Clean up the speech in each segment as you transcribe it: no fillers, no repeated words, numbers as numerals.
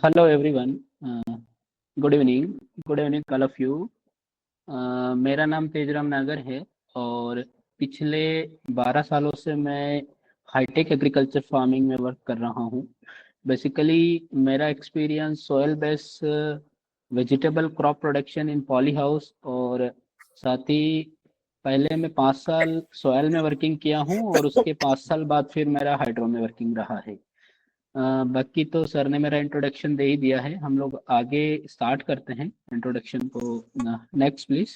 Hello everyone. Good evening. Good evening all of you. मेरा नाम तेजराम नागर है और पिछले 12 सालों से मैं हाईटेक एग्रीकल्चर फार्मिंग में वर्क कर रहा हूँ। बेसिकली मेरा experience soil base vegetable crop production in poly house और साथ ही पहले मैं 5 साल सॉयल में वर्किंग किया हूँ और उसके 5 साल बाद फिर मेरा हाइड्रो में वर्किंग रहा है। बाकी तो सर ने मेरा इंट्रोडक्शन दे ही दिया है। हम लोग आगे स्टार्ट करते हैं इंट्रोडक्शन को। Next please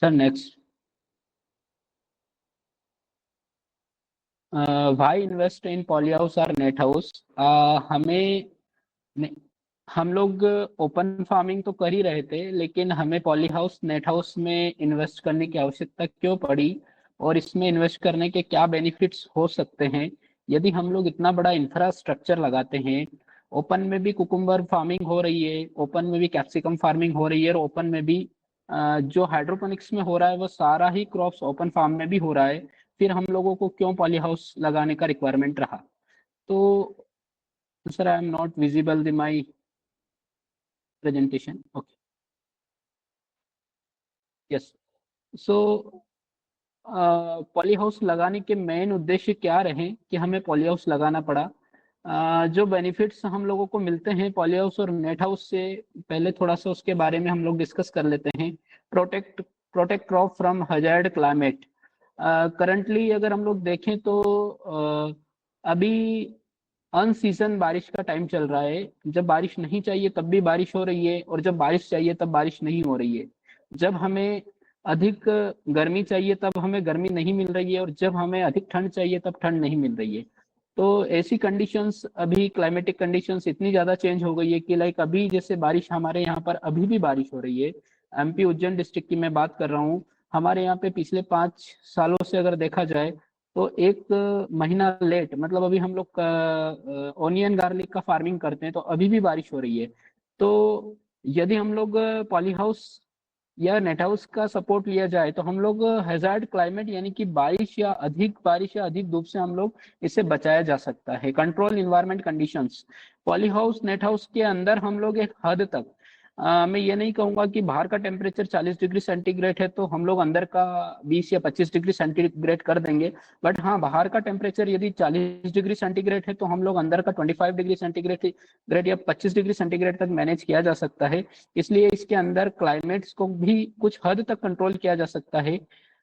sir, next. Why invest in poly house और नेट हाउस। हमें ने- हम लोग ओपन फार्मिंग तो कर ही रहे थे, लेकिन हमें पॉली हाउस नेट हाउस में इन्वेस्ट करने की आवश्यकता क्यों पड़ी और इसमें इन्वेस्ट करने के क्या बेनिफिट्स हो सकते हैं यदि हम लोग इतना बड़ा इंफ्रास्ट्रक्चर लगाते हैं। ओपन में भी कुकुम्बर फार्मिंग हो रही है, ओपन में भी कैप्सिकम फार्मिंग हो रही है और ओपन में भी जो हाइड्रोपोनिक्स में हो रहा है वो सारा ही क्रॉप्स ओपन फार्म में भी हो रहा है। फिर हम लोगों को क्यों पॉली हाउस लगाने का रिक्वायरमेंट रहा? तो sir, I am not visible the my presentation. Okay. Yes. So poly house लगाने के मेन उद्देश्य क्या रहे कि हमें पॉली हाउस लगाना पड़ा? जो बेनिफिट्स हम लोगों को मिलते हैं पॉली हाउस और नेट हाउस से, पहले थोड़ा सा उसके बारे में हम लोग डिस्कस कर लेते हैं। Protect protect crop from hazard climate. Currently अगर हम लोग देखें तो अभी अनसीजन बारिश का टाइम चल रहा है। जब बारिश नहीं चाहिए तब भी बारिश हो रही है और जब बारिश चाहिए तब बारिश नहीं हो रही है। जब हमें अधिक गर्मी चाहिए तब हमें गर्मी नहीं मिल रही है और जब हमें अधिक ठंड चाहिए तब ठंड नहीं मिल रही है। तो ऐसी कंडीशंस, अभी क्लाइमेटिक कंडीशंस इतनी ज़्यादा चेंज हो गई है कि लाइक अभी जैसे बारिश हमारे यहाँ पर अभी भी बारिश हो रही है। एमपी उज्जैन डिस्ट्रिक्ट की मैं बात कर रहा हूँ। हमारे यहाँ पे पिछले 5 सालों से अगर देखा जाए तो एक महीना लेट, मतलब अभी हम लोग ऑनियन गार्लिक का फार्मिंग करते हैं तो अभी भी बारिश हो रही है। तो यदि हम लोग पॉली हाउस या नेट हाउस का सपोर्ट लिया जाए तो हम लोग हैजार्ड क्लाइमेट यानी कि बारिश या अधिक धूप से हम लोग इसे बचाया जा सकता है। Control environment conditions. Poly house net house के अंदर हम लोग एक हद तक, मैं ये नहीं कहूंगा कि बाहर का टेम्परेचर 40 डिग्री सेंटीग्रेड है तो हम लोग अंदर का 20 या 25 डिग्री सेंटीग्रेड कर देंगे। बट हाँ, बाहर का टेम्परेचर यदि 40 डिग्री सेंटीग्रेड है तो हम लोग अंदर का 25 डिग्री सेंटीग्रेड ग्रेड या 25 डिग्री सेंटीग्रेड तक मैनेज किया जा सकता है। इसलिए इसके अंदर क्लाइमेट्स को भी कुछ हद तक कंट्रोल किया जा सकता है।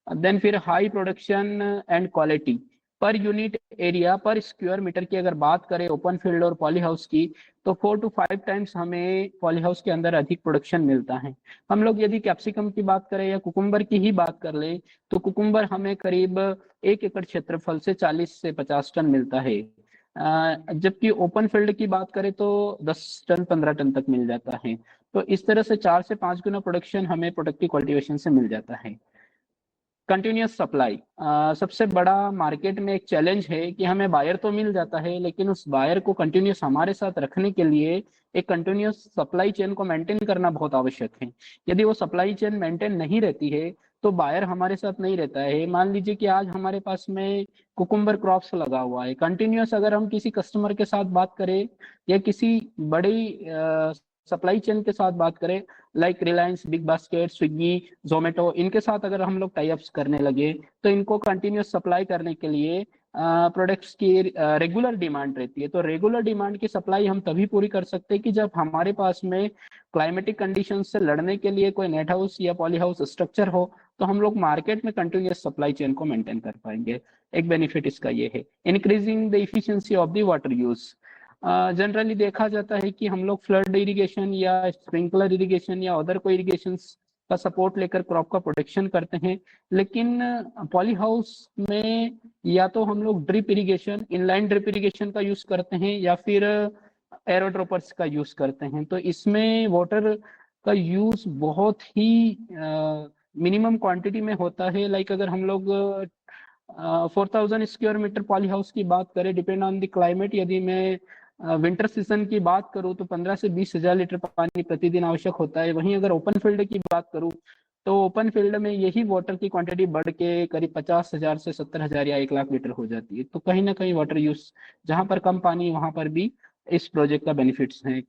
देन फिर high production and quality. Per unit area पर स्क्वायर मीटर की अगर बात करें ओपन फील्ड और पॉली हाउस की, तो 4 to 5 टाइम्स हमें पॉली हाउस के अंदर अधिक प्रोडक्शन मिलता है। हम लोग यदि कैप्सिकम की बात करें या कुकुम्बर की ही बात कर ले तो कुकुम्बर हमें करीब 1 एकड़ क्षेत्रफल से 40 से 50 टन मिलता है। जबकि ओपन फील्ड की बात करें तो 10 टन 15 टन तक मिल जाता है। तो इस तरह से 4 से 5 गुना प्रोडक्शन हमें प्रोडक्टिव कल्टीवेशन से मिल जाता है। Continuous supply. सबसे बड़ा मार्केट में एक चैलेंज है कि हमें बायर तो मिल जाता है, लेकिन उस बायर को कंटिन्यूस हमारे साथ रखने के लिए एक कंटिन्यूस सप्लाई चेन को मेंटेन करना बहुत आवश्यक है। यदि वो सप्लाई चेन मेंटेन नहीं रहती है तो बायर हमारे साथ नहीं रहता है। मान लीजिए कि आज हमारे पास में कुकुम्बर क्रॉप्स लगा हुआ है कंटिन्यूस, अगर हम किसी कस्टमर के साथ बात करें या किसी बड़ी सप्लाई चेन के साथ बात करें, like Reliance, big basket, Swiggy, Zomato, इनके साथ अगर हम लोग टाई अप्स करने लगे तो इनको कंटिन्यूस सप्लाई करने के लिए प्रोडक्ट्स की रेगुलर डिमांड रहती है। तो रेगुलर डिमांड की सप्लाई हम तभी पूरी कर सकते हैं कि जब हमारे पास में क्लाइमेटिक कंडीशन से लड़ने के लिए कोई नेट हाउस या पॉली हाउस स्ट्रक्चर हो, तो हम लोग मार्केट में कंटिन्यूस सप्लाई चेन को मेंटेन कर पाएंगे। एक बेनिफिट इसका ये है। Increasing the efficiency of the water use. Generally देखा जाता है कि हम लोग फ्लड इरिगेशन या स्प्रिंकलर इरिगेशन या अदर कोई इरिगेशन का सपोर्ट लेकर क्रॉप का प्रोटेक्शन करते हैं, लेकिन पॉली हाउस में या तो हम लोग drip irrigation, inline drip irrigation का यूज करते हैं या फिर एरोड्रोपर्स का यूज करते हैं। तो इसमें वाटर का यूज बहुत ही मिनिमम क्वांटिटी में होता है। लाइक अगर हम लोग 4000 स्क्वायर मीटर पॉली हाउस की बात करें, डिपेंड ऑन द क्लाइमेट, यदि मैं विंटर सीजन की बात करूं तो 15 से 20 हजार लीटर पानी प्रतिदिन आवश्यक होता है। वहीं अगर ओपन फील्ड की बात करूं तो ओपन फील्ड में यही वाटर की क्वांटिटी बढ़ के करीब 50,000 से 70,000 या 1 लाख लीटर हो जाती है। तो कहीं ना कहीं वाटर यूज, जहां पर कम पानी वहां पर भी इस प्रोजेक्ट का बेनिफिट्स हैं।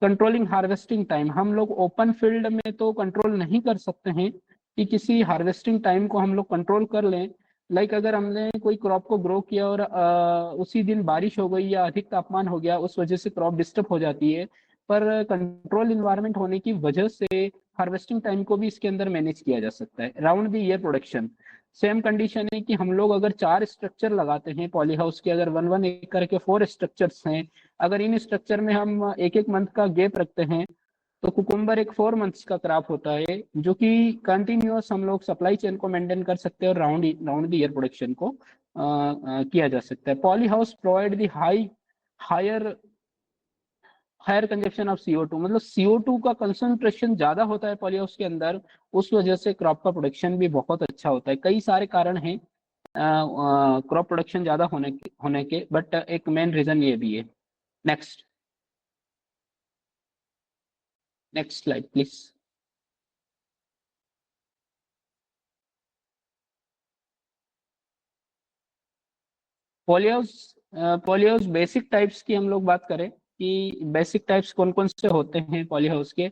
कंट्रोलिंग हार्वेस्टिंग टाइम, हम लोग ओपन फील्ड में तो कंट्रोल नहीं कर सकते हैं कि किसी हार्वेस्टिंग टाइम को हम लोग कंट्रोल कर लें। लाइक अगर हमने कोई क्रॉप को ग्रो किया और उसी दिन बारिश हो गई या अधिक तापमान हो गया, उस वजह से क्रॉप डिस्टर्ब हो जाती है। पर कंट्रोल इन्वायरमेंट होने की वजह से हार्वेस्टिंग टाइम को भी इसके अंदर मैनेज किया जा सकता है। Round the year production, same condition है कि हम लोग अगर 4 स्ट्रक्चर लगाते हैं पॉली हाउस के, अगर 1-1 एक करके 4 स्ट्रक्चर्स हैं, अगर इन स्ट्रक्चर में हम 1-1 मंथ का गैप रखते हैं, तो कुकुम्बर एक 4 मंथ्स का क्रॉप होता है, जो कि कंटिन्यूअस हम लोग सप्लाई चेन को मेंटेन कर सकते हैं और round round the year production को किया जा सकता है। Poly house provide the higher higher consumption of CO2, मतलब CO2 का कंसंट्रेशन ज्यादा होता है पॉली हाउस के अंदर, उस वजह से क्रॉप का प्रोडक्शन भी बहुत अच्छा होता है। कई सारे कारण हैं क्रॉप प्रोडक्शन ज्यादा होने के, बट एक मेन रीजन ये भी है। Next next slide please. Polyhouse polyhouse basic types की हम लोग बात करें कि बेसिक टाइप्स कौन कौन से होते हैं पॉलीहाउस के।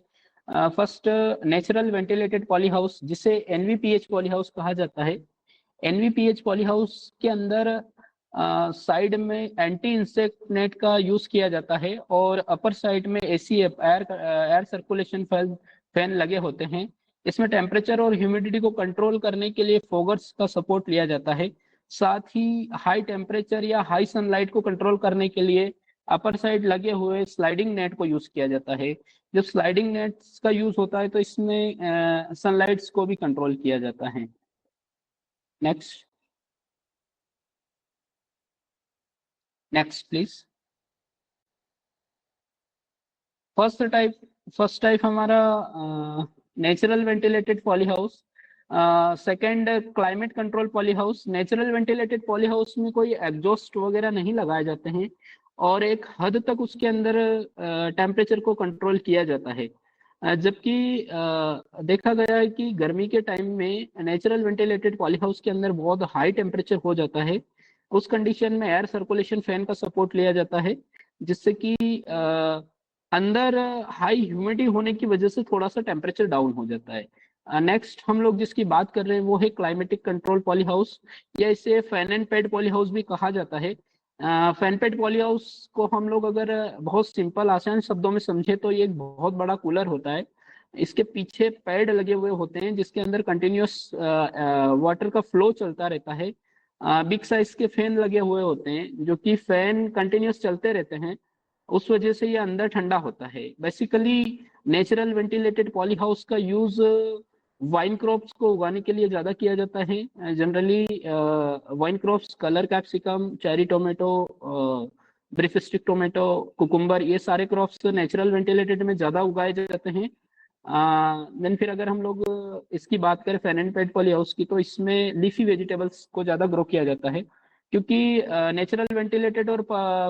फर्स्ट, नेचुरल वेंटिलेटेड पॉलीहाउस, जिसे NVPH पॉलीहाउस कहा जाता है। NVPH पॉलीहाउस के अंदर साइड में एंटी इंसेक्ट नेट का यूज किया जाता है और अपर साइड में ACF air air circulation fan लगे होते हैं। इसमें टेम्परेचर और ह्यूमिडिटी को कंट्रोल करने के लिए फोगर्स का सपोर्ट लिया जाता है। साथ ही हाई टेम्परेचर या हाई सनलाइट को कंट्रोल करने के लिए अपर साइड लगे हुए स्लाइडिंग नेट को यूज किया जाता है। जब स्लाइडिंग नेट्स का यूज होता है तो इसमें सनलाइट्स को भी कंट्रोल किया जाता है। Next next please. First type first type हमारा natural ventilated poly house. Second, climate control poly house. Natural ventilated poly house में कोई एग्जॉस्ट वगैरह नहीं लगाए जाते हैं और एक हद तक उसके अंदर टेम्परेचर को कंट्रोल किया जाता है। जबकि देखा गया है कि गर्मी के टाइम में नेचुरल वेंटिलेटेड पॉली हाउस के अंदर बहुत हाई टेम्परेचर हो जाता है। उस कंडीशन में एयर सर्कुलेशन फैन का सपोर्ट लिया जाता है, जिससे कि अंदर हाई ह्यूमिडिटी होने की वजह से थोड़ा सा टेम्परेचर डाउन हो जाता है। नेक्स्ट हम लोग जिसकी बात कर रहे हैं वो है क्लाइमेटिक कंट्रोल पॉली हाउस, या इसे fan and paid poly house भी कहा जाता है। फैन पेड पॉली हाउस को हम लोग अगर बहुत सिंपल आसान शब्दों में समझे तो ये एक बहुत बड़ा कूलर होता है। इसके पीछे पैड लगे हुए होते हैं जिसके अंदर कंटिन्यूअस वाटर का फ्लो चलता रहता है। बिग साइज के फैन लगे हुए होते हैं जो कि फैन कंटिन्यूअस चलते रहते हैं, उस वजह से ये अंदर ठंडा होता है। Basically natural ventilated poly house का यूज वाइन क्रॉप्स को उगाने के लिए ज्यादा किया जाता है। Generally wine crops, colour capsicum, cherry tomato, brief tomato, cucumber, ये सारे क्रॉप्स नेचुरल वेंटिलेटेड में ज्यादा उगाए जाते हैं। देन फिर अगर हम लोग इसकी बात करें fan and paid poly house की, तो इसमें लीफी वेजिटेबल्स को ज्यादा ग्रो किया जाता है, क्योंकि नेचुरल वेंटिलेटेड और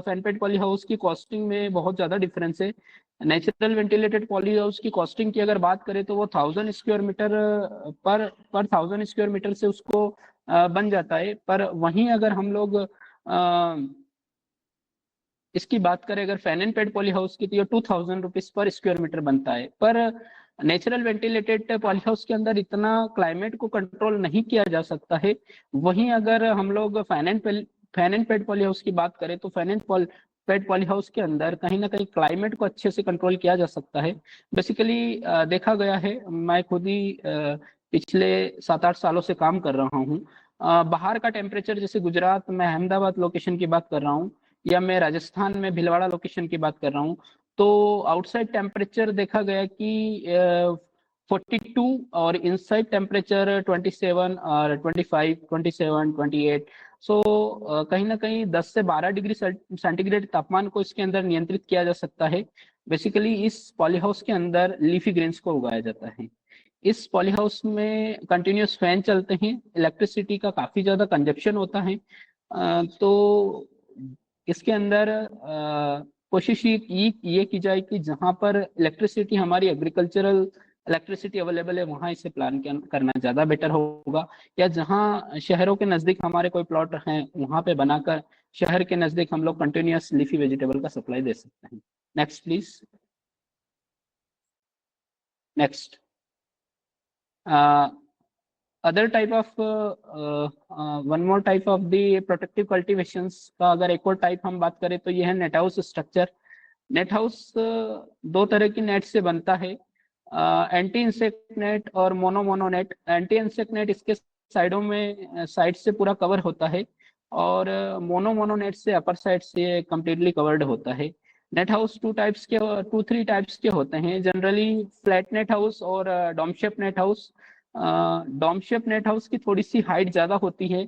फैन पेड पॉली हाउस की कॉस्टिंग में बहुत ज्यादा डिफरेंस है। नेचुरल वेंटिलेटेड पॉली हाउस की कॉस्टिंग की अगर बात करें तो वो 1000 स्क्वायर मीटर पर 1000 स्क्वायर मीटर से उसको बन जाता है। पर वहीं अगर हम लोग इसकी बात करें अगर fan and paid poly house की, तो ये 2000 रुपीज पर स्क्वायर मीटर बनता है। पर नेचुरल वेंटिलेटेड पॉली हाउस के अंदर इतना क्लाइमेट को कंट्रोल नहीं किया जा सकता है। वहीं अगर हम लोग fan and paid poly house की बात करें तो fan and paid poly house के अंदर कहीं ना कहीं क्लाइमेट को अच्छे से कंट्रोल किया जा सकता है। बेसिकली देखा गया है, मैं खुद ही पिछले 7-8 सालों से काम कर रहा हूँ। बाहर का टेम्परेचर, जैसे गुजरात में अहमदाबाद लोकेशन की बात कर रहा हूँ, या मैं राजस्थान में भीलवाड़ा लोकेशन की बात कर रहा हूँ, तो आउटसाइड टेम्परेचर देखा गया कि 42 और इनसाइड टेम्परेचर 27 और 25, 27, 28। सो कहीं ना कहीं 10 से 12 डिग्री सेंटीग्रेड तापमान को इसके अंदर नियंत्रित किया जा सकता है। बेसिकली इस पॉलीहाउस के अंदर लीफी ग्रेन्स को उगाया जाता है। इस पॉलीहाउस में कंटिन्यूअस फैन चलते हैं, इलेक्ट्रिसिटी का काफी ज्यादा कंजप्शन होता है। तो इसके अंदर कोशिश ये की जाए कि जहां पर इलेक्ट्रिसिटी हमारी एग्रीकल्चरल इलेक्ट्रिसिटी अवेलेबल है वहाँ इसे प्लान करना ज़्यादा बेटर होगा, या जहाँ शहरों के नज़दीक हमारे कोई प्लॉट हैं वहाँ पे बनाकर शहर के नज़दीक हम लोग कंटिन्यूस लीफी वेजिटेबल का सप्लाई दे सकते हैं। Next please. Next, other type of one more type of the protective cultivations का अगर एक और टाइप हम बात करें तो ये है net house structure. Net house दो तरह की नेट से बनता है, एंटी इंसेक्ट नेट और mono mono net. Anti insect net इसके साइडों में साइड से पूरा कवर होता है, और मोनो मोनो नेट से अपर साइड से कम्प्लीटली कवर्ड होता है। Net house two three types के होते हैं जनरली, फ्लैट नेट हाउस और dome shape net house. Dome shape net house की थोड़ी सी हाइट ज्यादा होती है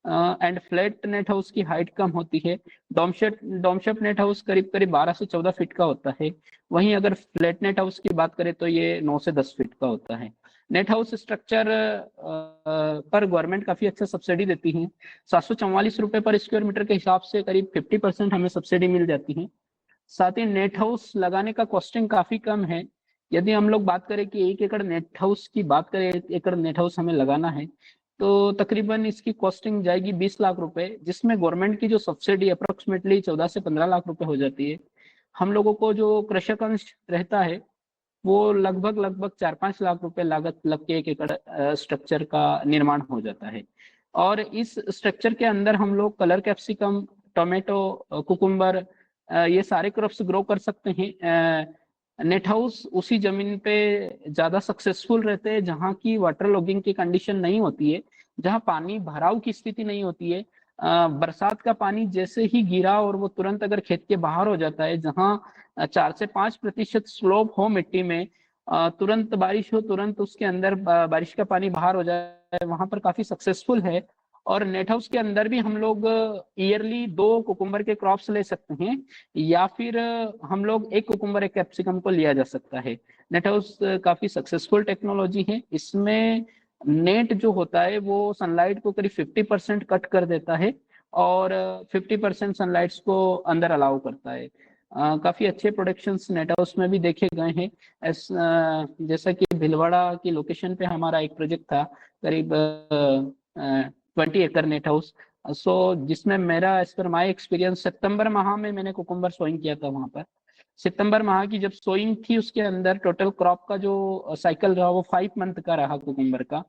एंड फ्लैट नेट हाउस की हाइट कम होती है। डोमशेप नेट हाउस करीब करीब 12 से 14 फीट का होता है, वहीं अगर फ्लैट नेट हाउस की बात करें तो ये 9 से 10 फीट का होता है। नेट हाउस स्ट्रक्चर पर गवर्नमेंट काफी अच्छा सब्सिडी देती है, 744 रुपए पर स्क्वायर मीटर के हिसाब से करीब 50% हमें सब्सिडी मिल जाती है। साथ ही नेट हाउस लगाने का कॉस्टिंग काफी कम है। यदि हम लोग बात करें कि 1 एकड़ नेट हाउस की बात करें, 1 एकड़ नेट हाउस हमें लगाना है तो तकरीबन इसकी कॉस्टिंग जाएगी 20 लाख रुपए, जिसमें गवर्नमेंट की जो सब्सिडी अप्रोक्सीमेटली 14 से 15 लाख रुपए हो जाती है। हम लोगों को जो कृषक अंश रहता है वो लगभग लगभग 4-5 लाख रुपए लागत लग के 1 एकड़ स्ट्रक्चर का निर्माण हो जाता है। और इस स्ट्रक्चर के अंदर हम लोग कलर कैप्सिकम, टोमेटो, कुकुम्बर, ये सारे क्रॉप्स ग्रो कर सकते हैं। नेट हाउस उसी जमीन पे ज्यादा सक्सेसफुल रहते हैं जहाँ की वाटर लॉगिंग की कंडीशन नहीं होती है, जहाँ पानी भराव की स्थिति नहीं होती है। बरसात का पानी जैसे ही गिरा और वो तुरंत अगर खेत के बाहर हो जाता है, जहाँ 4 से 5% स्लोप हो मिट्टी में, तुरंत बारिश हो, तुरंत उसके अंदर बारिश का पानी बाहर हो जाए, वहां पर काफी सक्सेसफुल है। और नेट हाउस के अंदर भी हम लोग ईयरली 2 कुकुम्बर के क्रॉप्स ले सकते हैं, या फिर हम लोग 1 कुकुम्बर 1 कैप्सिकम को लिया जा सकता है। नेट हाउस काफी सक्सेसफुल टेक्नोलॉजी है। इसमें नेट जो होता है वो सनलाइट को करीब 50% कट कर देता है और 50% सनलाइट्स को अंदर अलाउ करता है। काफी अच्छे प्रोडक्शंस नेट हाउस में भी देखे गए हैं। जैसा कि भीलवाड़ा की लोकेशन पे हमारा एक प्रोजेक्ट था, करीब 20 एकड़ नेट हाउस। सो जिसमें मेरा एज पर माई एक्सपीरियंस सितंबर माह में मैंने कुकुम्बर सोइंग किया था वहां पर। सितंबर माह की जब सोइंग थी उसके अंदर टोटल क्रॉप का जो साइकिल रहा वो 5 मंथ का रहा कुकुम्बर का।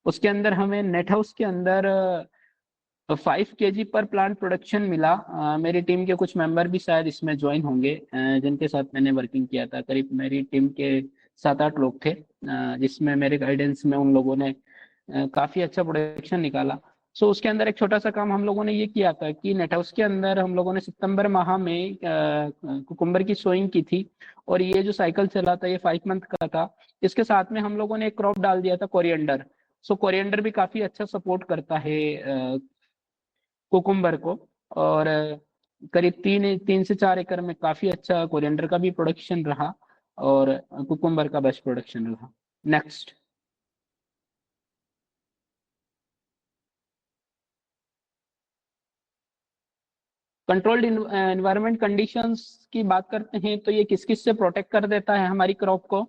उसके अंदर हमें नेट हाउस के अंदर 5 kg पर प्लांट प्रोडक्शन मिला। मेरी टीम के कुछ मेंबर भी शायद इसमें ज्वाइन होंगे, जिनके साथ मैंने वर्किंग किया था। करीब मेरी टीम के 7-8 लोग थे, जिसमें मेरे गाइडेंस में उन लोगों ने काफी अच्छा प्रोडक्शन निकाला। सो उसके अंदर एक छोटा सा काम हम लोगों ने ये किया था कि नेट हाउस के अंदर हम लोगों ने सितंबर माह में कुकुम्बर की सोइंग की थी, और ये जो साइकिल चला था ये 5 मंथ का था। इसके साथ में हम लोगों ने एक क्रॉप डाल दिया था कोरिएंडर। सो कोरिएंडर भी काफी अच्छा सपोर्ट करता है कुकुम्बर को। और करीब 3 से 4 एकड़ में काफी अच्छा कोरिएंडर का भी प्रोडक्शन रहा और कुकुम्बर का बेस्ट प्रोडक्शन रहा। नेक्स्ट, कंट्रोल्ड एनवायरनमेंट कंडीशंस की बात करते हैं तो ये किस किस से प्रोटेक्ट कर देता है हमारी क्रॉप को।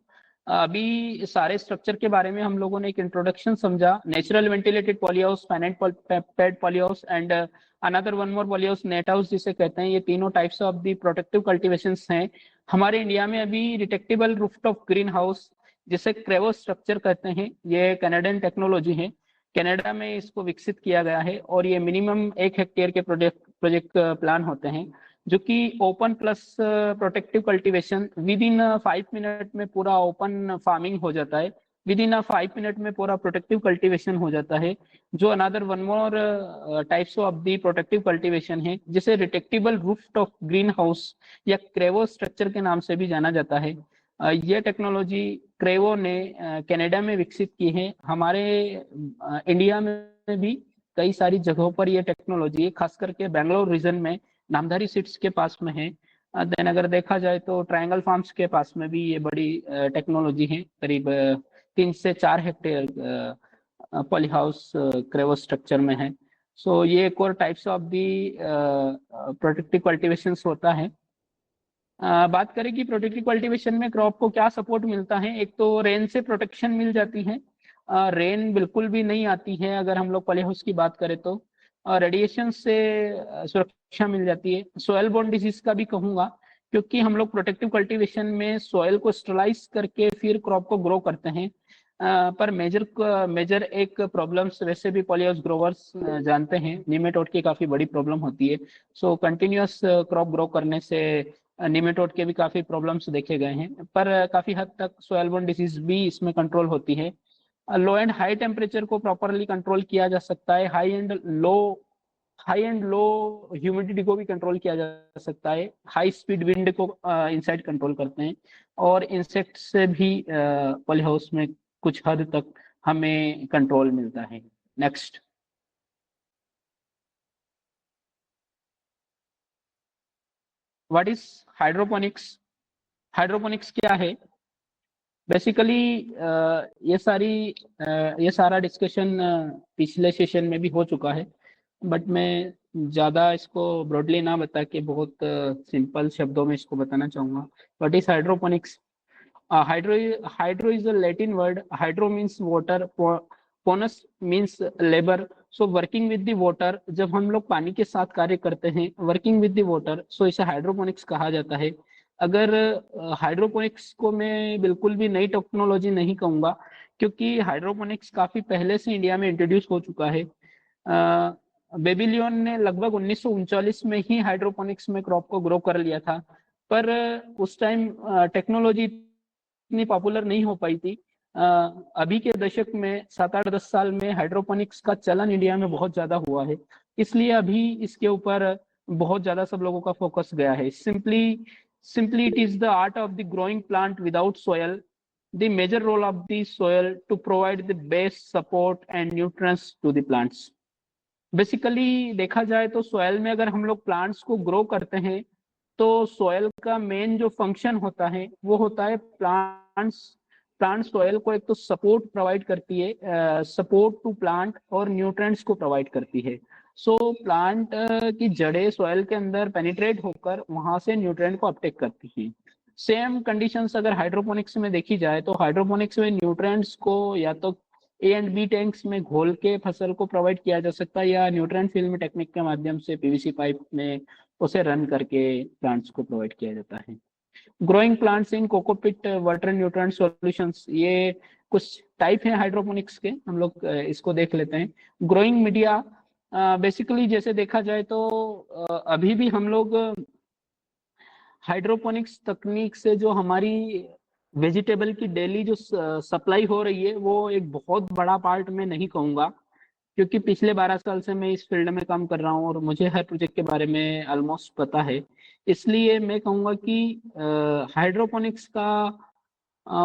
अभी सारे स्ट्रक्चर के बारे में हम लोगों ने एक इंट्रोडक्शन समझा। Natural ventilated polyhouse, finite pad polyhouse and another one more polyhouse, net house जिसे कहते हैं, ये तीनों टाइप्स ऑफ दी प्रोटेक्टिव कल्टीवेशंस हैं। हमारे इंडिया में अभी रिटेक्टेबल रूफटॉप ग्रीन हाउस जिसे क्रेवो स्ट्रक्चर कहते हैं, ये कनाडियन टेक्नोलॉजी है। कनाडा में इसको विकसित किया गया है और ये मिनिमम 1 हेक्टेयर के प्रोजेक्ट प्लान होते हैं, जो कि open plus protective cultivation. With in 5 minute में पूरा ओपन फार्मिंग हो जाता है, विद इन 5 मिनट में पूरा प्रोटेक्टिव कल्टीवेशन हो जाता है। जो another one more types of the protective cultivation है जिसे रिटेक्टेबल रूफटॉप ग्रीन हाउस या क्रेवो स्ट्रक्चर के नाम से भी जाना जाता है। ये टेक्नोलॉजी क्रेवो ने कनाडा में विकसित की है। हमारे इंडिया में भी कई सारी जगहों पर ये टेक्नोलॉजी है, खास करके बेंगलोर रीजन में नामधारी सीट्स के पास में है। देन अगर देखा जाए तो ट्रायंगल फार्म्स के पास में भी ये बड़ी टेक्नोलॉजी है। करीब 3 से 4 हेक्टेयर पॉली हाउस क्रेवो स्ट्रक्चर में है। सो ये एक और types of the protective cultivation होता है। बात करें कि प्रोटेक्टिव कल्टीवेशन में क्रॉप को क्या सपोर्ट मिलता है, एक तो रेन से प्रोटेक्शन मिल जाती है। रेन बिल्कुल भी नहीं आती है अगर हम लोग पॉली हाउस की बात करें तो। रेडिएशन से सुरक्षा मिल जाती है। सॉयल बोर्न डिजीज का भी कहूंगा, क्योंकि हम लोग प्रोटेक्टिव कल्टीवेशन में सॉयल को स्टरलाइज करके फिर क्रॉप को ग्रो करते हैं। पर मेजर एक प्रॉब्लम्स वैसे भी पॉली हाउस ग्रोवर्स जानते हैं, निमेटोड की काफी बड़ी प्रॉब्लम होती है। सो कंटिन्यूअस क्रॉप ग्रो करने से निमेटोड के भी काफी प्रॉब्लम्स देखे गए हैं, पर काफी हद तक सोयल बोर्न डिजीज भी इसमें कंट्रोल होती है। लो एंड हाई टेम्परेचर को प्रॉपरली कंट्रोल किया जा सकता है। हाई एंड लो ह्यूमिडिटी को भी कंट्रोल किया जा सकता है। हाई स्पीड विंड को इंसाइड कंट्रोल करते हैं। और इंसेक्ट से भी पॉली हाउस में कुछ हद तक हमें कंट्रोल मिलता है। Next. What is hydroponics? Hydroponics क्या है? बेसिकली ये सारा डिस्कशन पिछले सेशन में भी हो चुका है, बट मैं ज़्यादा इसको ब्रॉडली ना बता के बहुत सिंपल शब्दों में इसको बताना चाहूँगा। What is hydroponics? Hydro hydro is a Latin word. Hydro means water, ponos means labour. So working with the water, जब हम लोग पानी के साथ कार्य करते हैं, working with the water, so इसे हाइड्रोपोनिक्स कहा जाता है। अगर हाइड्रोपोनिक्स को मैं बिल्कुल भी नई टेक्नोलॉजी नहीं कहूँगा, क्योंकि हाइड्रोपोनिक्स काफ़ी पहले से इंडिया में इंट्रोड्यूस हो चुका है। बेबीलियन ने लगभग 1939 में ही हाइड्रोपोनिक्स में क्रॉप को ग्रो कर लिया था। पर उस टाइम टेक्नोलॉजी इतनी पॉपुलर नहीं हो पाई थी। अभी के दशक में 7 8 10 साल में हाइड्रोपोनिक्स का चलन इंडिया में बहुत ज्यादा हुआ है। इसलिए अभी इसके ऊपर बहुत ज्यादा सब लोगों का फोकस गया है। Simply it is the art of the growing plant without soil, the major role of the soil to provide the best support and nutrients to the plants. Basically देखा जाए तो सॉयल में अगर हम लोग प्लांट्स को ग्रो करते हैं, तो सॉयल का मेन जो फंक्शन होता है वो होता है प्लांट सॉयल को एक तो सपोर्ट प्रोवाइड करती है, सपोर्ट टू प्लांट, और न्यूट्रिएंट्स को प्रोवाइड करती है। सो प्लांट की जड़ें सॉयल के अंदर पेनिट्रेट होकर वहां से न्यूट्रिएंट को अपटेक करती हैं। सेम कंडीशंस अगर हाइड्रोपोनिक्स में देखी जाए तो हाइड्रोपोनिक्स में न्यूट्रिएंट्स को या तो ए एंड बी टैंक्स में घोल के फसल को प्रोवाइड किया जा सकता है, या न्यूट्रिएंट फिल्म टेक्निक के माध्यम से पीवीसी पाइप में उसे रन करके प्लांट्स को प्रोवाइड किया जाता है। Growing plants in cocopeat water nutrient solutions, ये कुछ टाइप है हाइड्रोपोनिक्स के, हम लोग इसको देख लेते हैं। ग्रोइंग मीडिया, बेसिकली जैसे देखा जाए तो अभी भी हम लोग हाइड्रोपोनिक्स तकनीक से जो हमारी वेजिटेबल की डेली जो सप्लाई हो रही है, वो एक बहुत बड़ा पार्ट मैं नहीं कहूँगा, क्योंकि पिछले 12 साल से मैं इस फील्ड में काम कर रहा हूँ और मुझे हर प्रोजेक्ट के बारे में ऑलमोस्ट पता है। इसलिए मैं कहूँगा कि हाइड्रोपोनिक्स का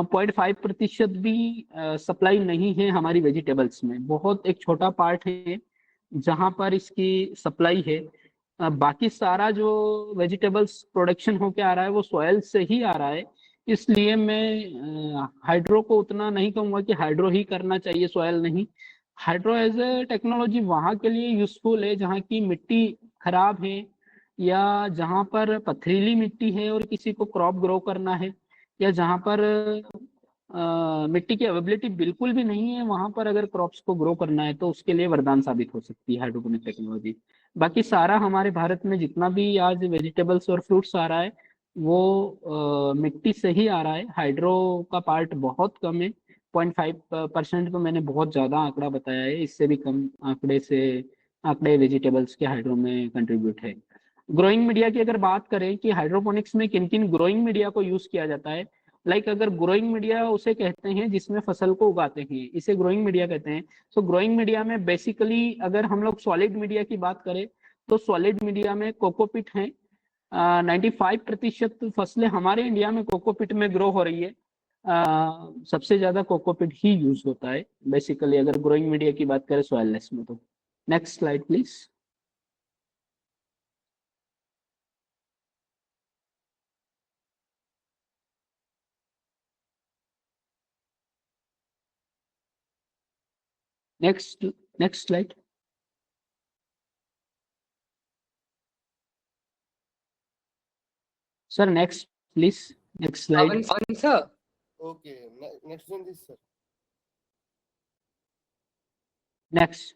0.5% भी सप्लाई नहीं है हमारी वेजिटेबल्स में। बहुत एक छोटा पार्ट है जहाँ पर इसकी सप्लाई है। बाकी सारा जो वेजिटेबल्स प्रोडक्शन होके आ रहा है वो सॉयल से ही आ रहा है। इसलिए मैं हाइड्रो को उतना नहीं कहूँगा कि हाइड्रो ही करना चाहिए, सॉयल नहीं। हाइड्रो एज ए टेक्नोलॉजी वहाँ के लिए यूजफुल है जहाँ की मिट्टी खराब है, या जहाँ पर पथरीली मिट्टी है और किसी को क्रॉप ग्रो करना है, या जहाँ पर मिट्टी की अवेबिलिटी बिल्कुल भी नहीं है, वहां पर अगर क्रॉप्स को ग्रो करना है तो उसके लिए वरदान साबित हो सकती है हाइड्रोपोनिक टेक्नोलॉजी। बाकी सारा हमारे भारत में जितना भी आज वेजिटेबल्स और फ्रूट्स आ रहा है वो मिट्टी से ही आ रहा है। हाइड्रो का पार्ट बहुत कम है। 0.5% तो मैंने बहुत ज्यादा आंकड़ा बताया है, इससे भी कम आंकड़े वेजिटेबल्स के हाइड्रो में कंट्रीब्यूट है। ग्रोइंग मीडिया की अगर बात करें कि हाइड्रोपोनिक्स में किन किन ग्रोइंग मीडिया को यूज किया जाता है, अगर ग्रोइंग मीडिया उसे कहते हैं जिसमें फसल को उगाते हैं, इसे ग्रोइंग मीडिया कहते हैं। सो ग्रोइंग मीडिया में बेसिकली अगर हम लोग सॉलिड मीडिया की बात करें तो सॉलिड मीडिया में कोकोपिट है। 95% फसलें हमारे इंडिया में कोकोपिट में ग्रो हो रही है। सबसे ज्यादा कोकोपिट ही यूज होता है बेसिकली अगर ग्रोइंग मीडिया की बात करें सॉइललेस में तो। Next slide please. Next next slide. Sir, next, please. Next slide. Pavan sir. Okay, next one is sir. Next.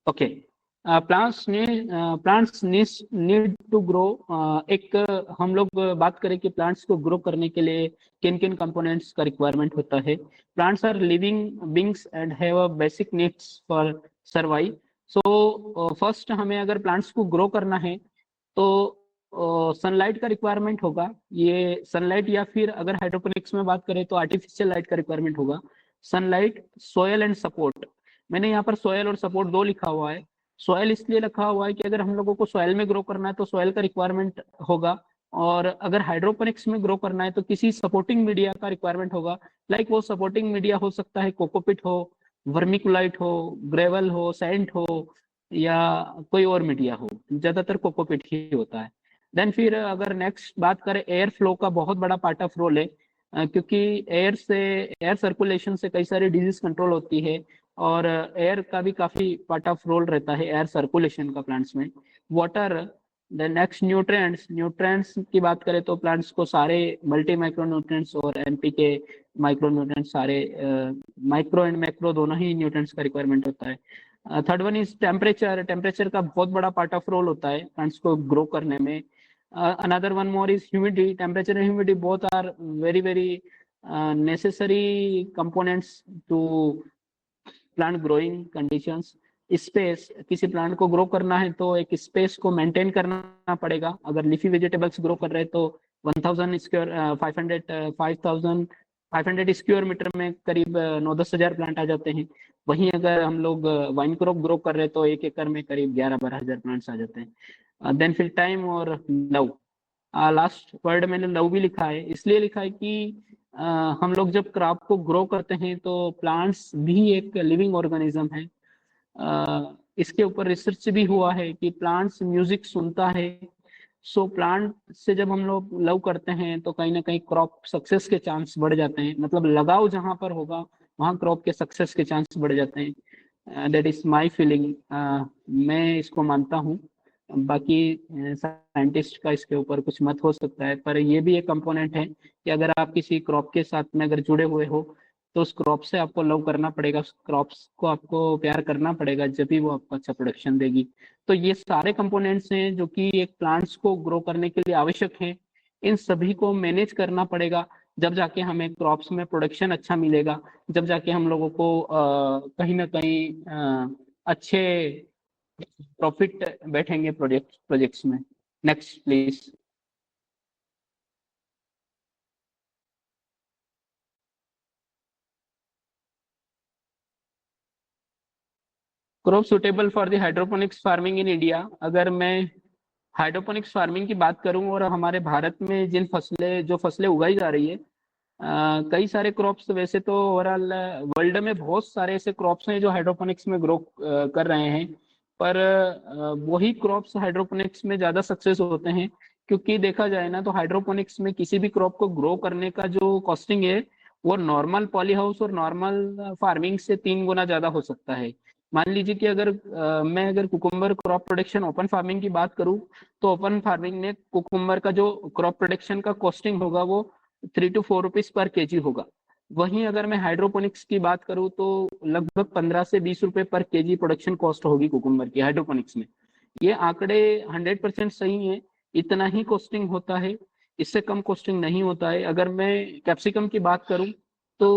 Okay. Plants need to grow. एक हम लोग बात करें कि प्लांट्स को ग्रो करने के लिए किन किन कंपोनेंट्स का रिक्वायरमेंट होता है। Plants are living beings and have a basic needs for survive. So first हमें अगर प्लांट्स को ग्रो करना है तो सनलाइट का रिक्वायरमेंट होगा। ये सनलाइट या फिर अगर हाइड्रोपोनिक्स में बात करें तो आर्टिफिशियल लाइट का रिक्वायरमेंट होगा। Sunlight, soil and support. मैंने यहाँ पर सोयल और सपोर्ट दो लिखा हुआ है। सोयल इसलिए रखा हुआ है कि अगर हम लोगों को सोयल में ग्रो करना है तो सोयल का रिक्वायरमेंट होगा, और अगर हाइड्रोपोनिक्स में ग्रो करना है तो किसी सपोर्टिंग मीडिया का रिक्वायरमेंट होगा। लाइक वो सपोर्टिंग मीडिया हो सकता है कोकोपिट हो, वर्मिकुलाइट हो, ग्रेवल हो, सैंड हो, या कोई और मीडिया हो। ज्यादातर कोकोपिट ही होता है। देन फिर अगर नेक्स्ट बात करें, एयर फ्लो का बहुत बड़ा पार्ट ऑफ रोल है, क्योंकि एयर सर्कुलेशन से कई सारी डिजीज कंट्रोल होती है, और एयर का भी काफी पार्ट ऑफ रोल रहता है एयर सर्कुलेशन का प्लांट्स में। वाटर, द नेक्स्ट न्यूट्रिएंट्स की बात करें तो प्लांट्स को सारे मल्टी माइक्रो न्यूट्रिएंट्स और एनपीके माइक्रो न्यूट्रिएंट्स, सारे माइक्रो एंड मैक्रो दोनों ही न्यूट्रिएंट्स का रिक्वायरमेंट होता है। थर्ड वन इज टेम्परेचर का बहुत बड़ा पार्ट ऑफ रोल होता है प्लांट्स को ग्रो करने में। Another one more is humidity. Temperature and humidity both are very necessary components to plant growing conditions. Space, किसी प्लांट को ग्रो करना है तो एक स्पेस को मेंटेन करना पड़ेगा। अगर लीफी वेजिटेबल्स ग्रो कर रहे हैं तो 5,500 स्क्वायर मीटर में करीब 9-10 हजार प्लांट आ जाते हैं। वहीं अगर हम लोग वाइन क्रॉप ग्रो कर रहे हैं तो 1 एकड़ में करीब 11-12 हजार प्लांट्स आ जाते हैं। देन फिर टाइम और लव। लास्ट वर्ड मैंने लव भी लिखा है, इसलिए लिखा है कि हम लोग जब क्रॉप को ग्रो करते हैं तो प्लांट्स भी एक लिविंग ऑर्गेनिज्म है। इसके ऊपर रिसर्च भी हुआ है कि प्लांट्स म्यूजिक सुनता है। सो प्लांट से जब हम लोग लव करते हैं तो कहीं ना कहीं क्रॉप सक्सेस के चांस बढ़ जाते हैं। मतलब लगाव जहां पर होगा वहां क्रॉप के सक्सेस के चांस बढ़ जाते हैं। That is my feeling. मैं इसको मानता हूँ। बाकी साइंटिस्ट का इसके ऊपर कुछ मत हो सकता है, पर ये भी एक कंपोनेंट है कि अगर आप किसी क्रॉप के साथ में अगर जुड़े हुए हो तो उस क्रॉप से आपको लव करना पड़ेगा, उस क्रॉप्स को आपको प्यार करना पड़ेगा, जब भी वो आपको अच्छा प्रोडक्शन देगी। तो ये सारे कंपोनेंट्स हैं जो कि एक प्लांट्स को ग्रो करने के लिए आवश्यक हैं। इन सभी को मैनेज करना पड़ेगा, जब जाके हमें क्रॉप्स में प्रोडक्शन अच्छा मिलेगा, जब जाके हम लोगों को कहीं ना कहीं अच्छे प्रॉफिट बैठेंगे प्रोजेक्ट्स में। Next please. Crop suitable for the hydroponics farming in India. अगर मैं हाइड्रोपोनिक्स फार्मिंग की बात करूं और हमारे भारत में जो फसलें उगाई जा रही है, कई सारे क्रॉप्स, वैसे तो ओवरऑल वर्ल्ड में बहुत सारे ऐसे क्रॉप्स हैं जो हाइड्रोपोनिक्स में ग्रो कर रहे हैं, पर वही क्रॉप्स हाइड्रोपोनिक्स में ज़्यादा सक्सेस होते हैं। क्योंकि देखा जाए ना तो हाइड्रोपोनिक्स में किसी भी क्रॉप को ग्रो करने का जो कॉस्टिंग है वो नॉर्मल पॉली हाउस और नॉर्मल फार्मिंग से 3 गुना ज़्यादा हो सकता है। मान लीजिए कि मैं अगर cucumber crop production open farming की बात करूं तो ओपन फार्मिंग में कुकुम्बर का जो क्रॉप प्रोडक्शन का कॉस्टिंग होगा वो 3 to 4 रुपीज पर केजी होगा। वहीं अगर मैं हाइड्रोपोनिक्स की बात करूं तो लगभग 15 से 20 रुपए पर केजी प्रोडक्शन कॉस्ट होगी कुकुम्बर की हाइड्रोपोनिक्स में। ये आंकड़े 100% सही है, इतना ही कॉस्टिंग होता है, इससे कम कॉस्टिंग नहीं होता है। अगर मैं कैप्सिकम की बात करूं तो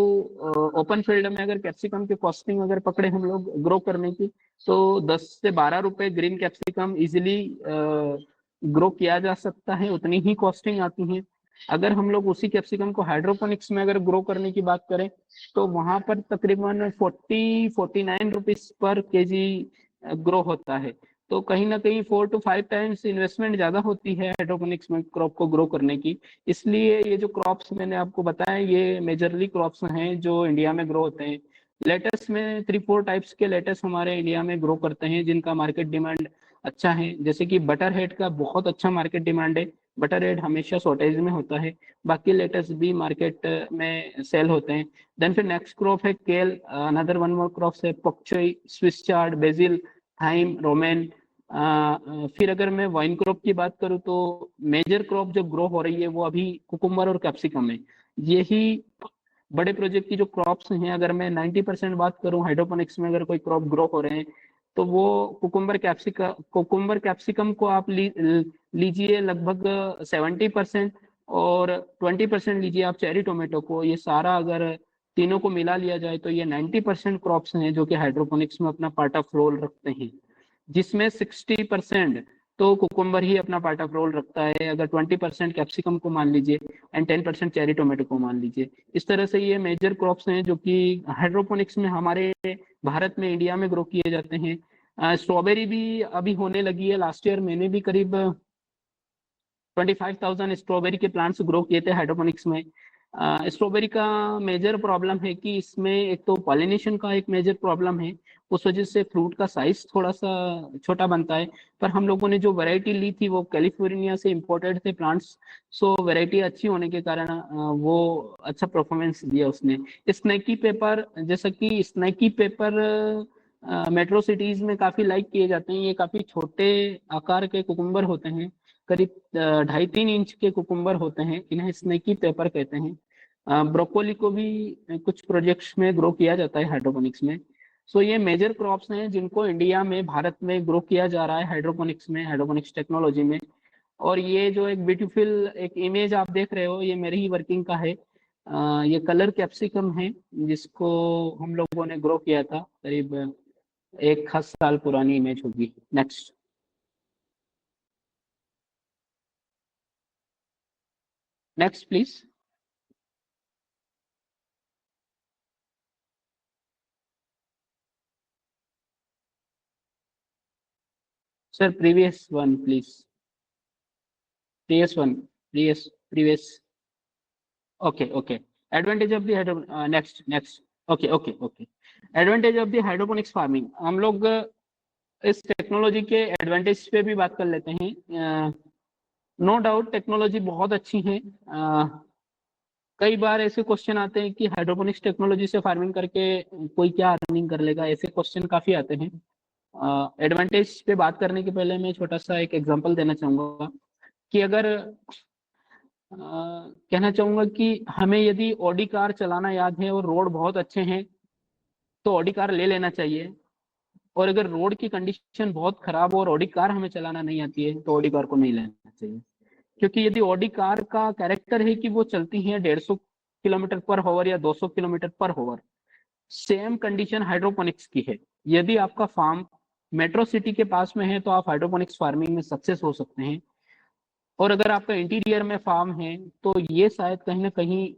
ओपन फील्ड में अगर कैप्सिकम की कॉस्टिंग अगर पकड़े हम लोग ग्रो करने की तो 10 से 12 रुपए ग्रीन कैप्सिकम इजिली ग्रो किया जा सकता है, उतनी ही कॉस्टिंग आती है। अगर हम लोग उसी कैप्सिकम को हाइड्रोपोनिक्स में अगर ग्रो करने की बात करें तो वहां पर तकरीबन 49 रुपीज पर केजी ग्रो होता है। तो कहीं ना कहीं 4 to 5 टाइम्स इन्वेस्टमेंट ज्यादा होती है हाइड्रोपोनिक्स में क्रॉप को ग्रो करने की। इसलिए ये जो क्रॉप्स मैंने आपको बताया ये मेजरली क्रॉप्स हैं जो इंडिया में ग्रो होते हैं। लेटेस में 3-4 टाइप्स के लेटेस हमारे इंडिया में ग्रो करते हैं जिनका मार्केट डिमांड अच्छा है। जैसे कि बटर हेड का बहुत अच्छा मार्केट डिमांड है, बटर हेड हमेशा शॉर्टेज में होता है, बाकी लेटेस भी मार्केट में सेल होते हैं। देन फिर नेक्स्ट क्रॉप है kale. Another one more crops है pak choi, Swiss chard, basil, thyme, romaine, फिर अगर मैं वाइन क्रॉप की बात करूँ तो मेजर क्रॉप जो ग्रो हो रही है वो अभी कुकुम्बर और कैप्सिकम है। यही बड़े प्रोजेक्ट की जो क्रॉप्स हैं, अगर मैं 90% बात करूं हाइड्रोपोनिक्स में अगर कोई क्रॉप ग्रो हो रहे हैं तो वो कुकुम्बर कैप्सिकम को आप लीजिए लगभग 70%, और 20% लीजिए आप चेरी टोमेटो को। ये सारा अगर तीनों को मिला लिया जाए तो ये 90% क्रॉप्स हैं जो कि हाइड्रोपोनिक्स में अपना पार्ट ऑफ रोल रखते हैं, जिसमें 60% तो कुकुम्बर ही अपना पार्ट ऑफ रोल रखता है, अगर 20% कैप्सिकम को मान लीजिए एंड 10% चेरी टोमेटो को मान लीजिए। इस तरह से ये मेजर क्रॉप्स हैं जो कि हाइड्रोपोनिक्स में हमारे भारत में, इंडिया में ग्रो किए जाते हैं। स्ट्रॉबेरी भी अभी होने लगी है। लास्ट ईयर मैंने भी करीब 25,000 स्ट्रॉबेरी के प्लांट्स ग्रो किए थे हाइड्रोपोनिक्स में। स्ट्रॉबेरी का मेजर प्रॉब्लम है कि इसमें एक तो पॉलिनेशन का एक मेजर प्रॉब्लम है, उस वजह से फ्रूट का साइज थोड़ा सा छोटा बनता है। पर हम लोगों ने जो वैरायटी ली थी वो कैलिफोर्निया से इंपोर्टेड थे प्लांट्स, सो वैरायटी अच्छी होने के कारण वो अच्छा परफॉर्मेंस दिया उसने। स्नैकी पेपर, जैसा कि स्नैकी पेपर मेट्रो सिटीज में काफी लाइक किए जाते हैं। ये काफी छोटे आकार के कुकुम्बर होते हैं, करीब 2.5-3 इंच के कुकुम्बर होते हैं, इन्हें स्नेकी पेपर कहते हैं। ब्रोकोली को भी कुछ प्रोजेक्ट्स में ग्रो किया जाता है हाइड्रोपोनिक्स में। सो ये मेजर क्रॉप्स हैं जिनको इंडिया में, भारत में ग्रो किया जा रहा है हाइड्रोपोनिक्स में, हाइड्रोपोनिक्स टेक्नोलॉजी में। और ये जो एक ब्यूटीफुल एक इमेज आप देख रहे हो, ये मेरी ही वर्किंग का है। ये कलर कैप्सिकम है जिसको हम लोगों ने ग्रो किया था, करीब 1 साल पुरानी इमेज होगी। Next next please sir, previous one please, previous one, previous. Okay, okay. Advantage of the next. Okay. Advantage of the hydroponics farming, हम लोग इस टेक्नोलॉजी के एडवांटेज पे भी बात कर लेते हैं। नो डाउट टेक्नोलॉजी बहुत अच्छी है। कई बार ऐसे क्वेश्चन आते हैं कि हाइड्रोपोनिक्स टेक्नोलॉजी से फार्मिंग करके कोई क्या अर्निंग कर लेगा, ऐसे क्वेश्चन काफी आते हैं। एडवांटेज पे बात करने के पहले मैं छोटा सा एक एग्जांपल देना चाहूंगा कि अगर कहना चाहूंगा कि हमें यदि ऑडी कार चलाना याद है और रोड बहुत अच्छे हैं तो ऑडी कार ले लेना चाहिए। और अगर रोड की कंडीशन बहुत खराब हो और ऑडी कार हमें चलाना नहीं आती है तो ऑडी कार को नहीं लेना चाहिए। क्योंकि यदि ऑडी कार का कैरेक्टर है कि वो चलती है 150 किलोमीटर पर आवर या 200 kilometre per hour, same condition hydroponics की है। यदि आपका फार्म मेट्रो सिटी के पास में है तो आप हाइड्रोपोनिक्स फार्मिंग में सक्सेस हो सकते हैं, और अगर आपका इंटीरियर में फार्म है तो ये शायद कहीं ना कहीं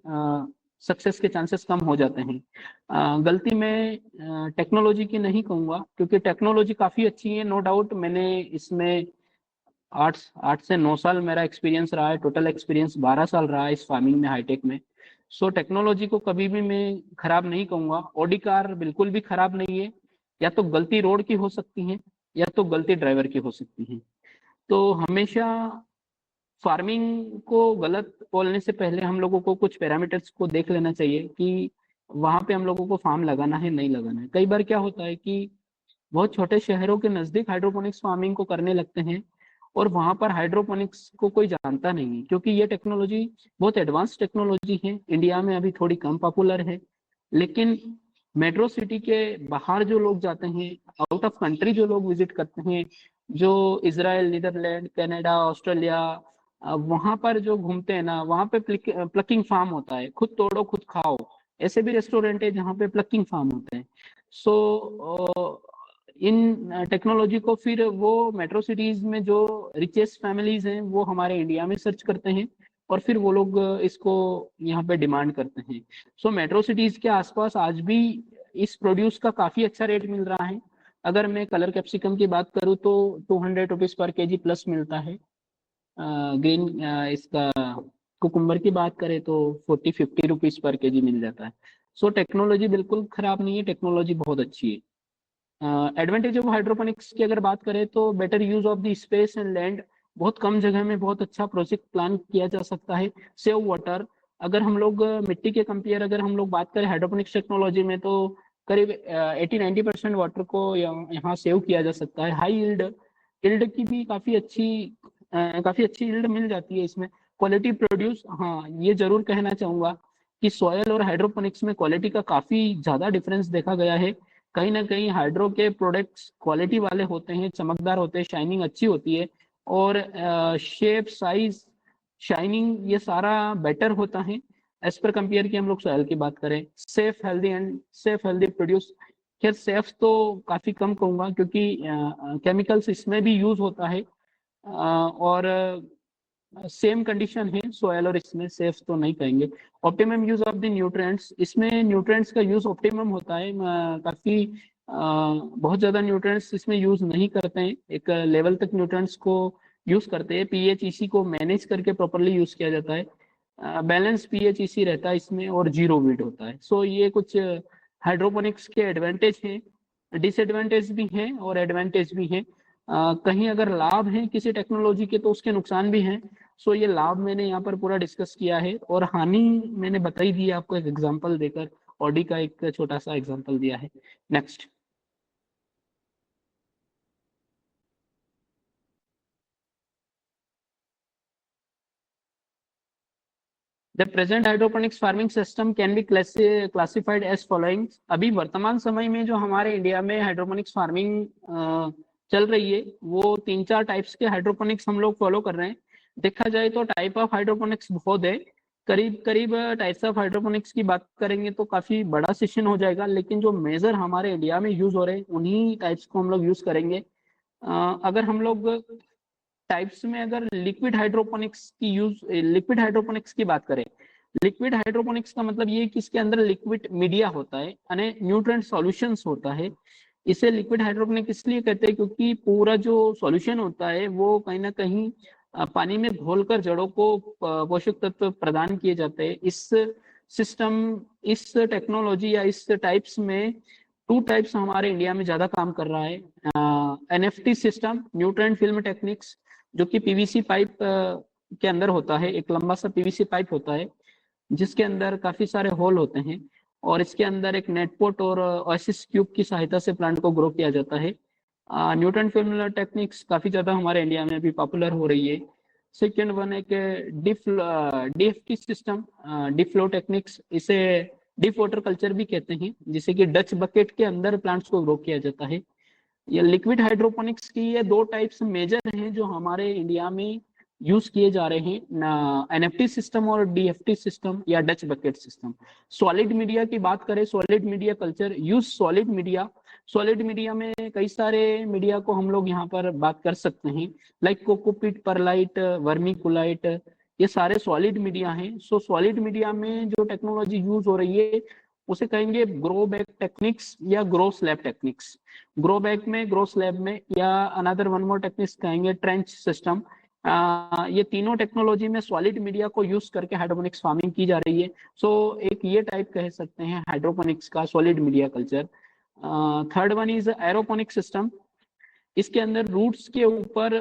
सक्सेस के चांसेस कम हो जाते हैं। गलती मैं टेक्नोलॉजी की नहीं कहूँगा, क्योंकि टेक्नोलॉजी काफ़ी अच्छी है, नो डाउट। मैंने इसमें 8 से 9 साल मेरा एक्सपीरियंस रहा है, टोटल एक्सपीरियंस 12 साल रहा है इस फार्मिंग में, हाईटेक में। सो टेक्नोलॉजी को कभी भी मैं खराब नहीं कहूँगा। ऑडी कार बिल्कुल भी खराब नहीं है। या तो गलती रोड की हो सकती है या तो गलती ड्राइवर की हो सकती है। तो हमेशा फार्मिंग को गलत बोलने से पहले हम लोगों को कुछ पैरामीटर्स को देख लेना चाहिए कि वहां पे हम लोगों को फार्म लगाना है नहीं लगाना है। कई बार क्या होता है कि बहुत छोटे शहरों के नजदीक हाइड्रोपोनिक्स फार्मिंग को करने लगते हैं और वहां पर हाइड्रोपोनिक्स को कोई जानता नहीं है, क्योंकि ये टेक्नोलॉजी बहुत एडवांस टेक्नोलॉजी है, इंडिया में अभी थोड़ी कम पॉपुलर है। लेकिन मेट्रो सिटी के बाहर जो लोग जाते हैं, आउट ऑफ कंट्री जो लोग विजिट करते हैं, जो इसराइल, नीदरलैंड, कनाडा, ऑस्ट्रेलिया, वहां पर जो घूमते हैं ना, वहां पे प्लकिंग फार्म होता है, खुद तोड़ो खुद खाओ। ऐसे भी रेस्टोरेंट है जहाँ पे प्लकिंग फार्म होते हैं। सो इन टेक्नोलॉजी को फिर वो मेट्रो सिटीज में जो रिचेस्ट फैमिलीज हैं वो हमारे इंडिया में सर्च करते हैं और फिर वो लोग इसको यहाँ पे डिमांड करते हैं। सो मेट्रो सिटीज के आसपास आज भी इस प्रोड्यूस का काफी अच्छा रेट मिल रहा है। अगर मैं कलर कैप्सिकम की बात करूँ तो 200 रुपीज पर केजी प्लस मिलता है। ग्रीन इसका कुकुम्बर की बात करें तो 40-50 रुपीज पर केजी मिल जाता है। सो टेक्नोलॉजी बिल्कुल खराब नहीं है, टेक्नोलॉजी बहुत अच्छी है। एडवांटेज ऑफ हाइड्रोपोनिक्स की अगर बात करें तो better use of the space and land, बहुत कम जगह में बहुत अच्छा प्रोजेक्ट प्लान किया जा सकता है। सेव वाटर, अगर हम लोग मिट्टी के कंपेयर अगर हम लोग बात करें हाइड्रोपोनिक्स टेक्नोलॉजी में तो करीब 80-90% वाटर को यहाँ सेव किया जा सकता है। हाई यील्ड यील्ड की भी काफी अच्छी यील्ड मिल जाती है इसमें। क्वालिटी प्रोड्यूस, हाँ ये जरूर कहना चाहूंगा कि सॉयल और हाइड्रोपोनिक्स में क्वालिटी का काफी ज्यादा डिफरेंस देखा गया है। कहीं ना कहीं हाइड्रो के प्रोडक्ट्स क्वालिटी वाले होते हैं, चमकदार होते हैं, शाइनिंग अच्छी होती है, और शेप, साइज, शाइनिंग ये सारा बेटर होता है एज पर कंपेयर की हम लोग सॉयल की बात करें। सेफ हेल्दी प्रोड्यूस, खैर सेफ तो काफी कम कहूंगा क्योंकि केमिकल्स इसमें भी यूज होता है, और सेम कंडीशन है सोयल और इसमें, सेफ तो नहीं कहेंगे। Optimum use of the nutrients, इसमें न्यूट्रिएंट्स का यूज ऑप्टिमम होता है, काफी बहुत ज्यादा न्यूट्रिएंट्स इसमें यूज नहीं करते हैं, एक लेवल तक न्यूट्रिएंट्स को यूज करते हैं। पीएच ईसी को मैनेज करके प्रॉपरली यूज किया जाता है, बैलेंस पीएच ईसी रहता है इसमें, और जीरो वीट होता है। सो ये कुछ हाइड्रोपोनिक्स के एडवांटेज हैं, डिसएडवांटेज भी हैं और एडवांटेज भी हैं। कहीं अगर लाभ है किसी टेक्नोलॉजी के तो उसके नुकसान भी हैं। सो ये लाभ मैंने यहाँ पर पूरा डिस्कस किया है, और हानि मैंने बताई दी है आपको एक एग्जांपल देकर, ऑडी का एक छोटा सा एग्जांपल दिया है। Next. The present hydroponics farming system can be classified as following. अभी वर्तमान समय में जो हमारे इंडिया में हाइड्रोपोनिक्स फार्मिंग चल रही है, वो 3-4 टाइप्स के हाइड्रोपोनिक्स हम लोग फॉलो कर रहे हैं। देखा जाए तो टाइप ऑफ हाइड्रोपोनिक्स बहुत है, करीब करीब टाइप्स ऑफ हाइड्रोपोनिक्स की बात करेंगे तो काफी बड़ा सेशन हो जाएगा, लेकिन जो मेजर हमारे इंडिया में यूज हो रहे हैं उन्हीं टाइप्स को हम लोग यूज करेंगे। अगर हम लोग टाइप्स में अगर लिक्विड हाइड्रोपोनिक्स की बात करें, लिक्विड हाइड्रोपोनिक्स का मतलब ये है कि इसके अंदर लिक्विड मीडिया होता है यानी न्यूट्रिएंट सॉल्यूशंस होता है। इसे लिक्विड हाइड्रोपोनिक इसलिए कहते हैं क्योंकि पूरा जो सॉल्यूशन होता है वो कहीं ना कहीं पानी में घोलकर जड़ों को पोषक तत्व प्रदान किए जाते हैं। इस सिस्टम, इस टेक्नोलॉजी या इस टाइप्स में 2 टाइप्स हमारे इंडिया में ज्यादा काम कर रहा है। NFT system, nutrient film techniques, जो कि पीवीसी पाइप के अंदर होता है, एक लंबा सा पीवीसी पाइप होता है जिसके अंदर काफी सारे होल होते हैं, और इसके अंदर एक नेटपोट और ओएसिस क्यूब की सहायता से प्लांट को ग्रो किया जाता है। न्यूटन फिल्म टेक्निक्स काफी ज्यादा हमारे इंडिया में भी पॉपुलर हो रही है। सेकेंड वन एक DFT system, deep flow techniques, इसे डीप वाटर कल्चर भी कहते हैं, जिसे कि डच बकेट के अंदर प्लांट्स को ग्रो किया जाता है। ये लिक्विड हाइड्रोपोनिक्स की ये 2 टाइप्स मेजर हैं जो हमारे इंडिया में यूज किए जा रहे हैं, एनएफटी सिस्टम और डीएफटी सिस्टम या Dutch bucket system. Solid media की बात करें, solid media culture, use solid media में कई सारे मीडिया को हम लोग यहाँ पर बात कर सकते हैं, लाइक कोकोपीट, परलाइट, वर्मीकुलाइट, ये सारे सॉलिड मीडिया हैं। सो सॉलिड मीडिया में जो टेक्नोलॉजी यूज हो रही है उसे कहेंगे ग्रो बैक टेक्निक्स या grow slab techniques. Grow back में, ग्रो स्लैब में, या अनदर वन मोर टेक्निक्स कहेंगे ट्रेंच सिस्टम। ये तीनों टेक्नोलॉजी में सॉलिड मीडिया को यूज करके हाइड्रोपोनिक्स फार्मिंग की जा रही है। सो एक ये टाइप कह सकते हैं हाइड्रोपोनिक्स का, solid media culture. Third one is aeroponic system. इसके अंदर रूट्स के ऊपर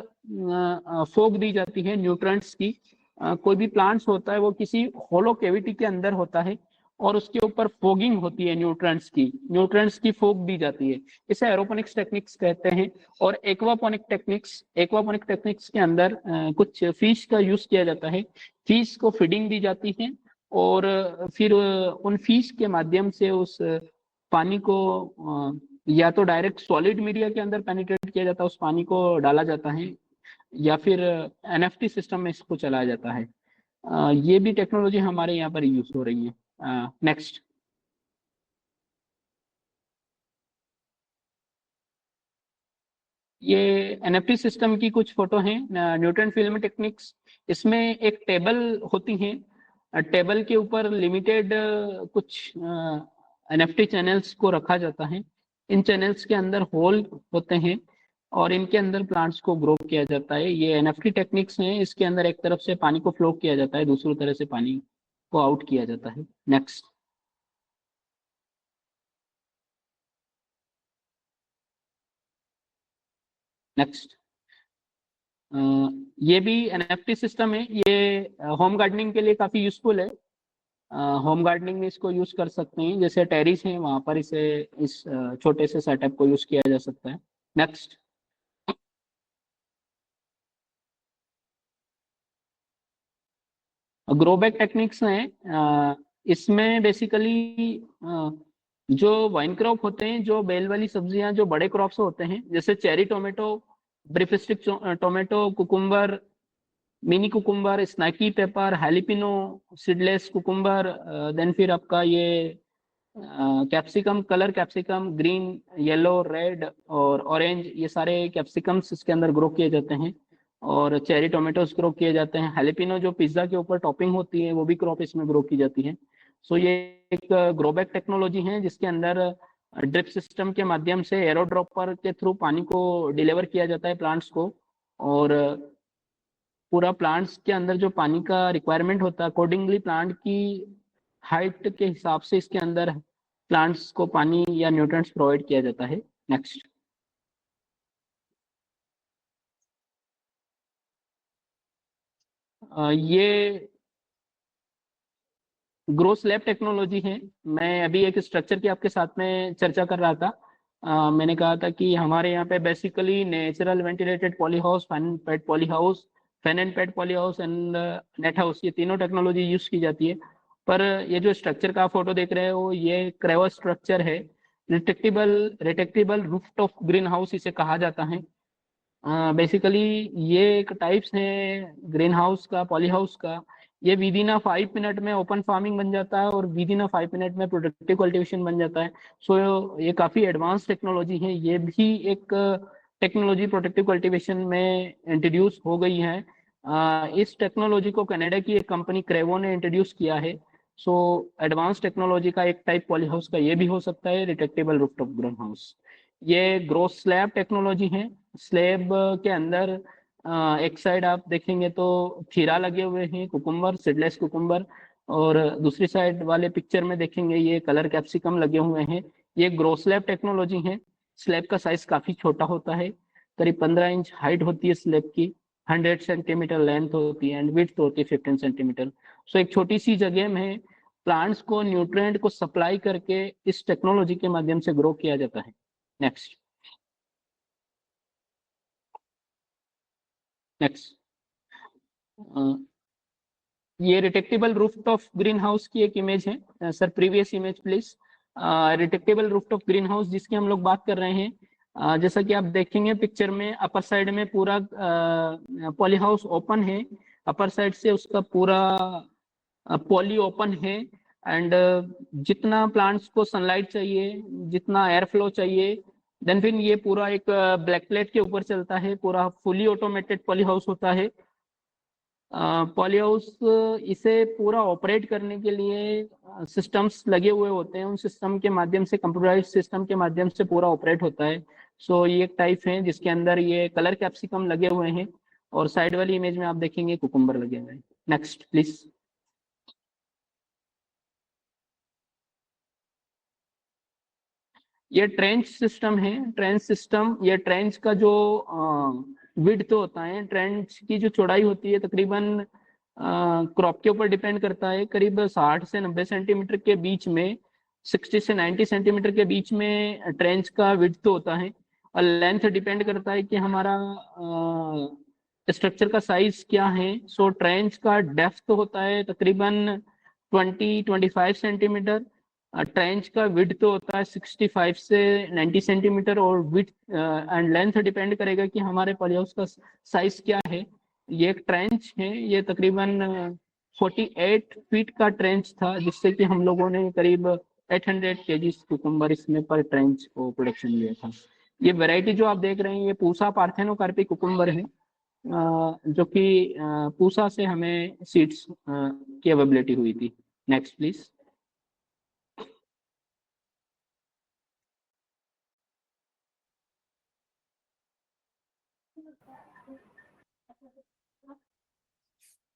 फोक दी जाती है न्यूट्रिएंट्स की। कोई भी प्लांट्स होता है वो किसी होलो कैविटी के अंदर होता है और उसके ऊपर फोगिंग होती है, न्यूट्रिएंट्स की फोक दी जाती है। इसे एरोपोनिक्स टेक्निक्स कहते हैं। और एक्वापोनिक टेक्निक्स के अंदर कुछ फिश का यूज किया जाता है, फिश को फीडिंग दी जाती है, और फिर उन फिश के माध्यम से उस पानी को या तो डायरेक्ट सॉलिड मीडिया के अंदर पेनिट्रेट किया जाता है, उस पानी को डाला जाता है, या फिर एनएफटी सिस्टम में इसको चलाया जाता है। ये भी टेक्नोलॉजी हमारे यहाँ पर यूज हो रही है। नेक्स्ट। ये एनएफटी सिस्टम की कुछ फोटो हैं, न्यूटन फिल्म टेक्निक्स। इसमें एक टेबल होती है, टेबल के ऊपर लिमिटेड कुछ एनएफटी चैनल्स को रखा जाता है। इन चैनल्स के अंदर होल होते हैं और इनके अंदर प्लांट्स को ग्रो किया जाता है। ये एनएफटी टेक्निक्स हैं, इसके अंदर एक तरफ से पानी को फ्लो किया जाता है, दूसरी तरफ से पानी को आउट किया जाता है। नेक्स्ट। नेक्स्ट। ये भी एनएफटी सिस्टम है, ये होम गार्डनिंग के लिए काफी यूजफुल है। होम गार्डनिंग में इसको यूज कर सकते हैं, जैसे टेरिस है वहां पर इसे, इस छोटे से सेटअप को यूज किया जा सकता है। नेक्स्ट। ग्रो बैग टेक्निक्स हैं, इसमें बेसिकली जो वाइन क्रॉप होते हैं, जो बेल वाली सब्जियां, जो बड़े क्रॉप्स होते हैं, जैसे cherry tomato, beefsteak tomato, cucumber, mini cucumber, snacky pepper, jalapeno, seedless cucumber, then फिर आपका ये capsicum, colour capsicum, green, yellow, red और ऑरेंज, ये सारे कैप्सिकम्स इसके अंदर ग्रो किए जाते हैं। और चेरी टोमेटोज ग्रो किए जाते हैं। हैलिपिनो जो पिज्जा के ऊपर टॉपिंग होती है, वो भी क्रॉप इसमें ग्रो की जाती है। सो ये एक ग्रो बैग टेक्नोलॉजी है, जिसके अंदर ड्रिप सिस्टम के माध्यम से एरोड्रॉपर के थ्रू पानी को डिलीवर किया जाता है प्लांट्स को। और पूरा प्लांट्स के अंदर जो पानी का रिक्वायरमेंट होता है, अकॉर्डिंगली प्लांट की हाइट के हिसाब से इसके अंदर प्लांट्स को पानी या न्यूट्रिएंट्स प्रोवाइड किया जाता है। नेक्स्ट। ये ग्रो स्लैब टेक्नोलॉजी है। मैं अभी एक स्ट्रक्चर की आपके साथ में चर्चा कर रहा था। मैंने कहा था कि हमारे यहाँ पे basically natural ventilated poly house, fan and pad poly house, fan and pad poly house and net house, ये तीनों टेक्नोलॉजी यूज की जाती है। पर ये जो स्ट्रक्चर का फोटो देख रहे हो, ये क्रेवर स्ट्रक्चर है। रिटेक्टेबल रूफटॉप ग्रीन हाउस इसे कहा जाता है। बेसिकली ये एक टाइप्स है ग्रीन हाउस का, पॉली हाउस का। ये विद इन 5 मिनट में ओपन फार्मिंग बन जाता है और विद इन 5 मिनट में प्रोडक्टिव कल्टीवेशन बन जाता है। सो ये काफ़ी एडवांस टेक्नोलॉजी है। ये भी एक टेक्नोलॉजी प्रोडक्टिव कल्टीवेशन में इंट्रोड्यूस हो गई है। इस टेक्नोलॉजी को कनाडा की एक कंपनी क्रेवो ने इंट्रोड्यूस किया है। सो एडवांस टेक्नोलॉजी का एक टाइप पॉली हाउस का ये भी हो सकता है, रिटेक्टेबल रूफटॉप ग्रीन हाउस। ये ग्रो स्लैब टेक्नोलॉजी है। स्लैब के अंदर एक साइड आप देखेंगे तो खीरा लगे हुए हैं, कुकुम्बर, सीडलेस कुकुम्बर, और दूसरी साइड वाले पिक्चर में देखेंगे ये कलर कैप्सिकम लगे हुए हैं। ये ग्रो स्लैब टेक्नोलॉजी है। स्लैब का साइज काफी छोटा होता है, करीब 15 इंच हाइट होती है स्लैब की, 100 सेंटीमीटर लेंथ होती है एंड विड्थ होती है 15 सेंटीमीटर। सो एक छोटी सी जगह में प्लांट्स को न्यूट्रिएंट को सप्लाई करके इस टेक्नोलॉजी के माध्यम से ग्रो किया जाता है। नेक्स्ट। नेक्स्ट। ये रिटेक्टेबल रूफटॉप ग्रीन हाउस की एक इमेज है। Sir previous image please. Retractable rooftop green house जिसकी हम लोग बात कर रहे हैं, जैसा कि आप देखेंगे पिक्चर में, अपर साइड में पूरा पॉली हाउस ओपन है। अपर साइड से उसका पूरा पॉली ओपन है एंड जितना प्लांट्स को सनलाइट चाहिए, जितना एयर फ्लो चाहिए, देन फिर ये पूरा एक ब्लैक प्लेट के ऊपर चलता है। पूरा फुली ऑटोमेटेड पॉली हाउस होता है। पॉली हाउस, इसे पूरा ऑपरेट करने के लिए सिस्टम्स लगे हुए होते हैं। उन सिस्टम के माध्यम से, कंप्यूटराइज सिस्टम के माध्यम से पूरा ऑपरेट होता है। सो ये एक टाइप है जिसके अंदर ये कलर कैप्सिकम लगे हुए हैं और साइड वाली इमेज में आप देखेंगे कुकुम्बर लगे हुए हैं। Next please. ये ट्रेंच सिस्टम है। ट्रेंच सिस्टम, ये ट्रेंच का जो विड्थ होता है, ट्रेंच की जो चौड़ाई होती है, तकरीबन क्रॉप के ऊपर डिपेंड करता है, करीब 60 से 90 सेंटीमीटर के बीच में, 60 से 90 सेंटीमीटर के बीच में ट्रेंच का विड्थ होता है। और लेंथ डिपेंड करता है कि हमारा स्ट्रक्चर का साइज क्या है। सो ट्रेंच का डेप्थ होता है तकरीबन 20-25 सेंटीमीटर। ट्रेंच का विड्थ होता है 65 से 90 सेंटीमीटर। और विड्थ एंड लेंथ डिपेंड करेगा कि हमारे पॉलीहाउस का साइज क्या है। ये एक ट्रेंच है, ये तकरीबन 48 फीट का ट्रेंच था, जिससे कि हम लोगों ने करीब 800 केजी कुकुम्बर इसमें पर ट्रेंच को प्रोडक्शन लिया था। ये वैरायटी जो आप देख रहे हैं, ये पूसा पार्थेनोकार्पी कुकुम्बर है, जो कि पूसा से हमें सीड्स की अवेलेबिलिटी हुई थी। Next please.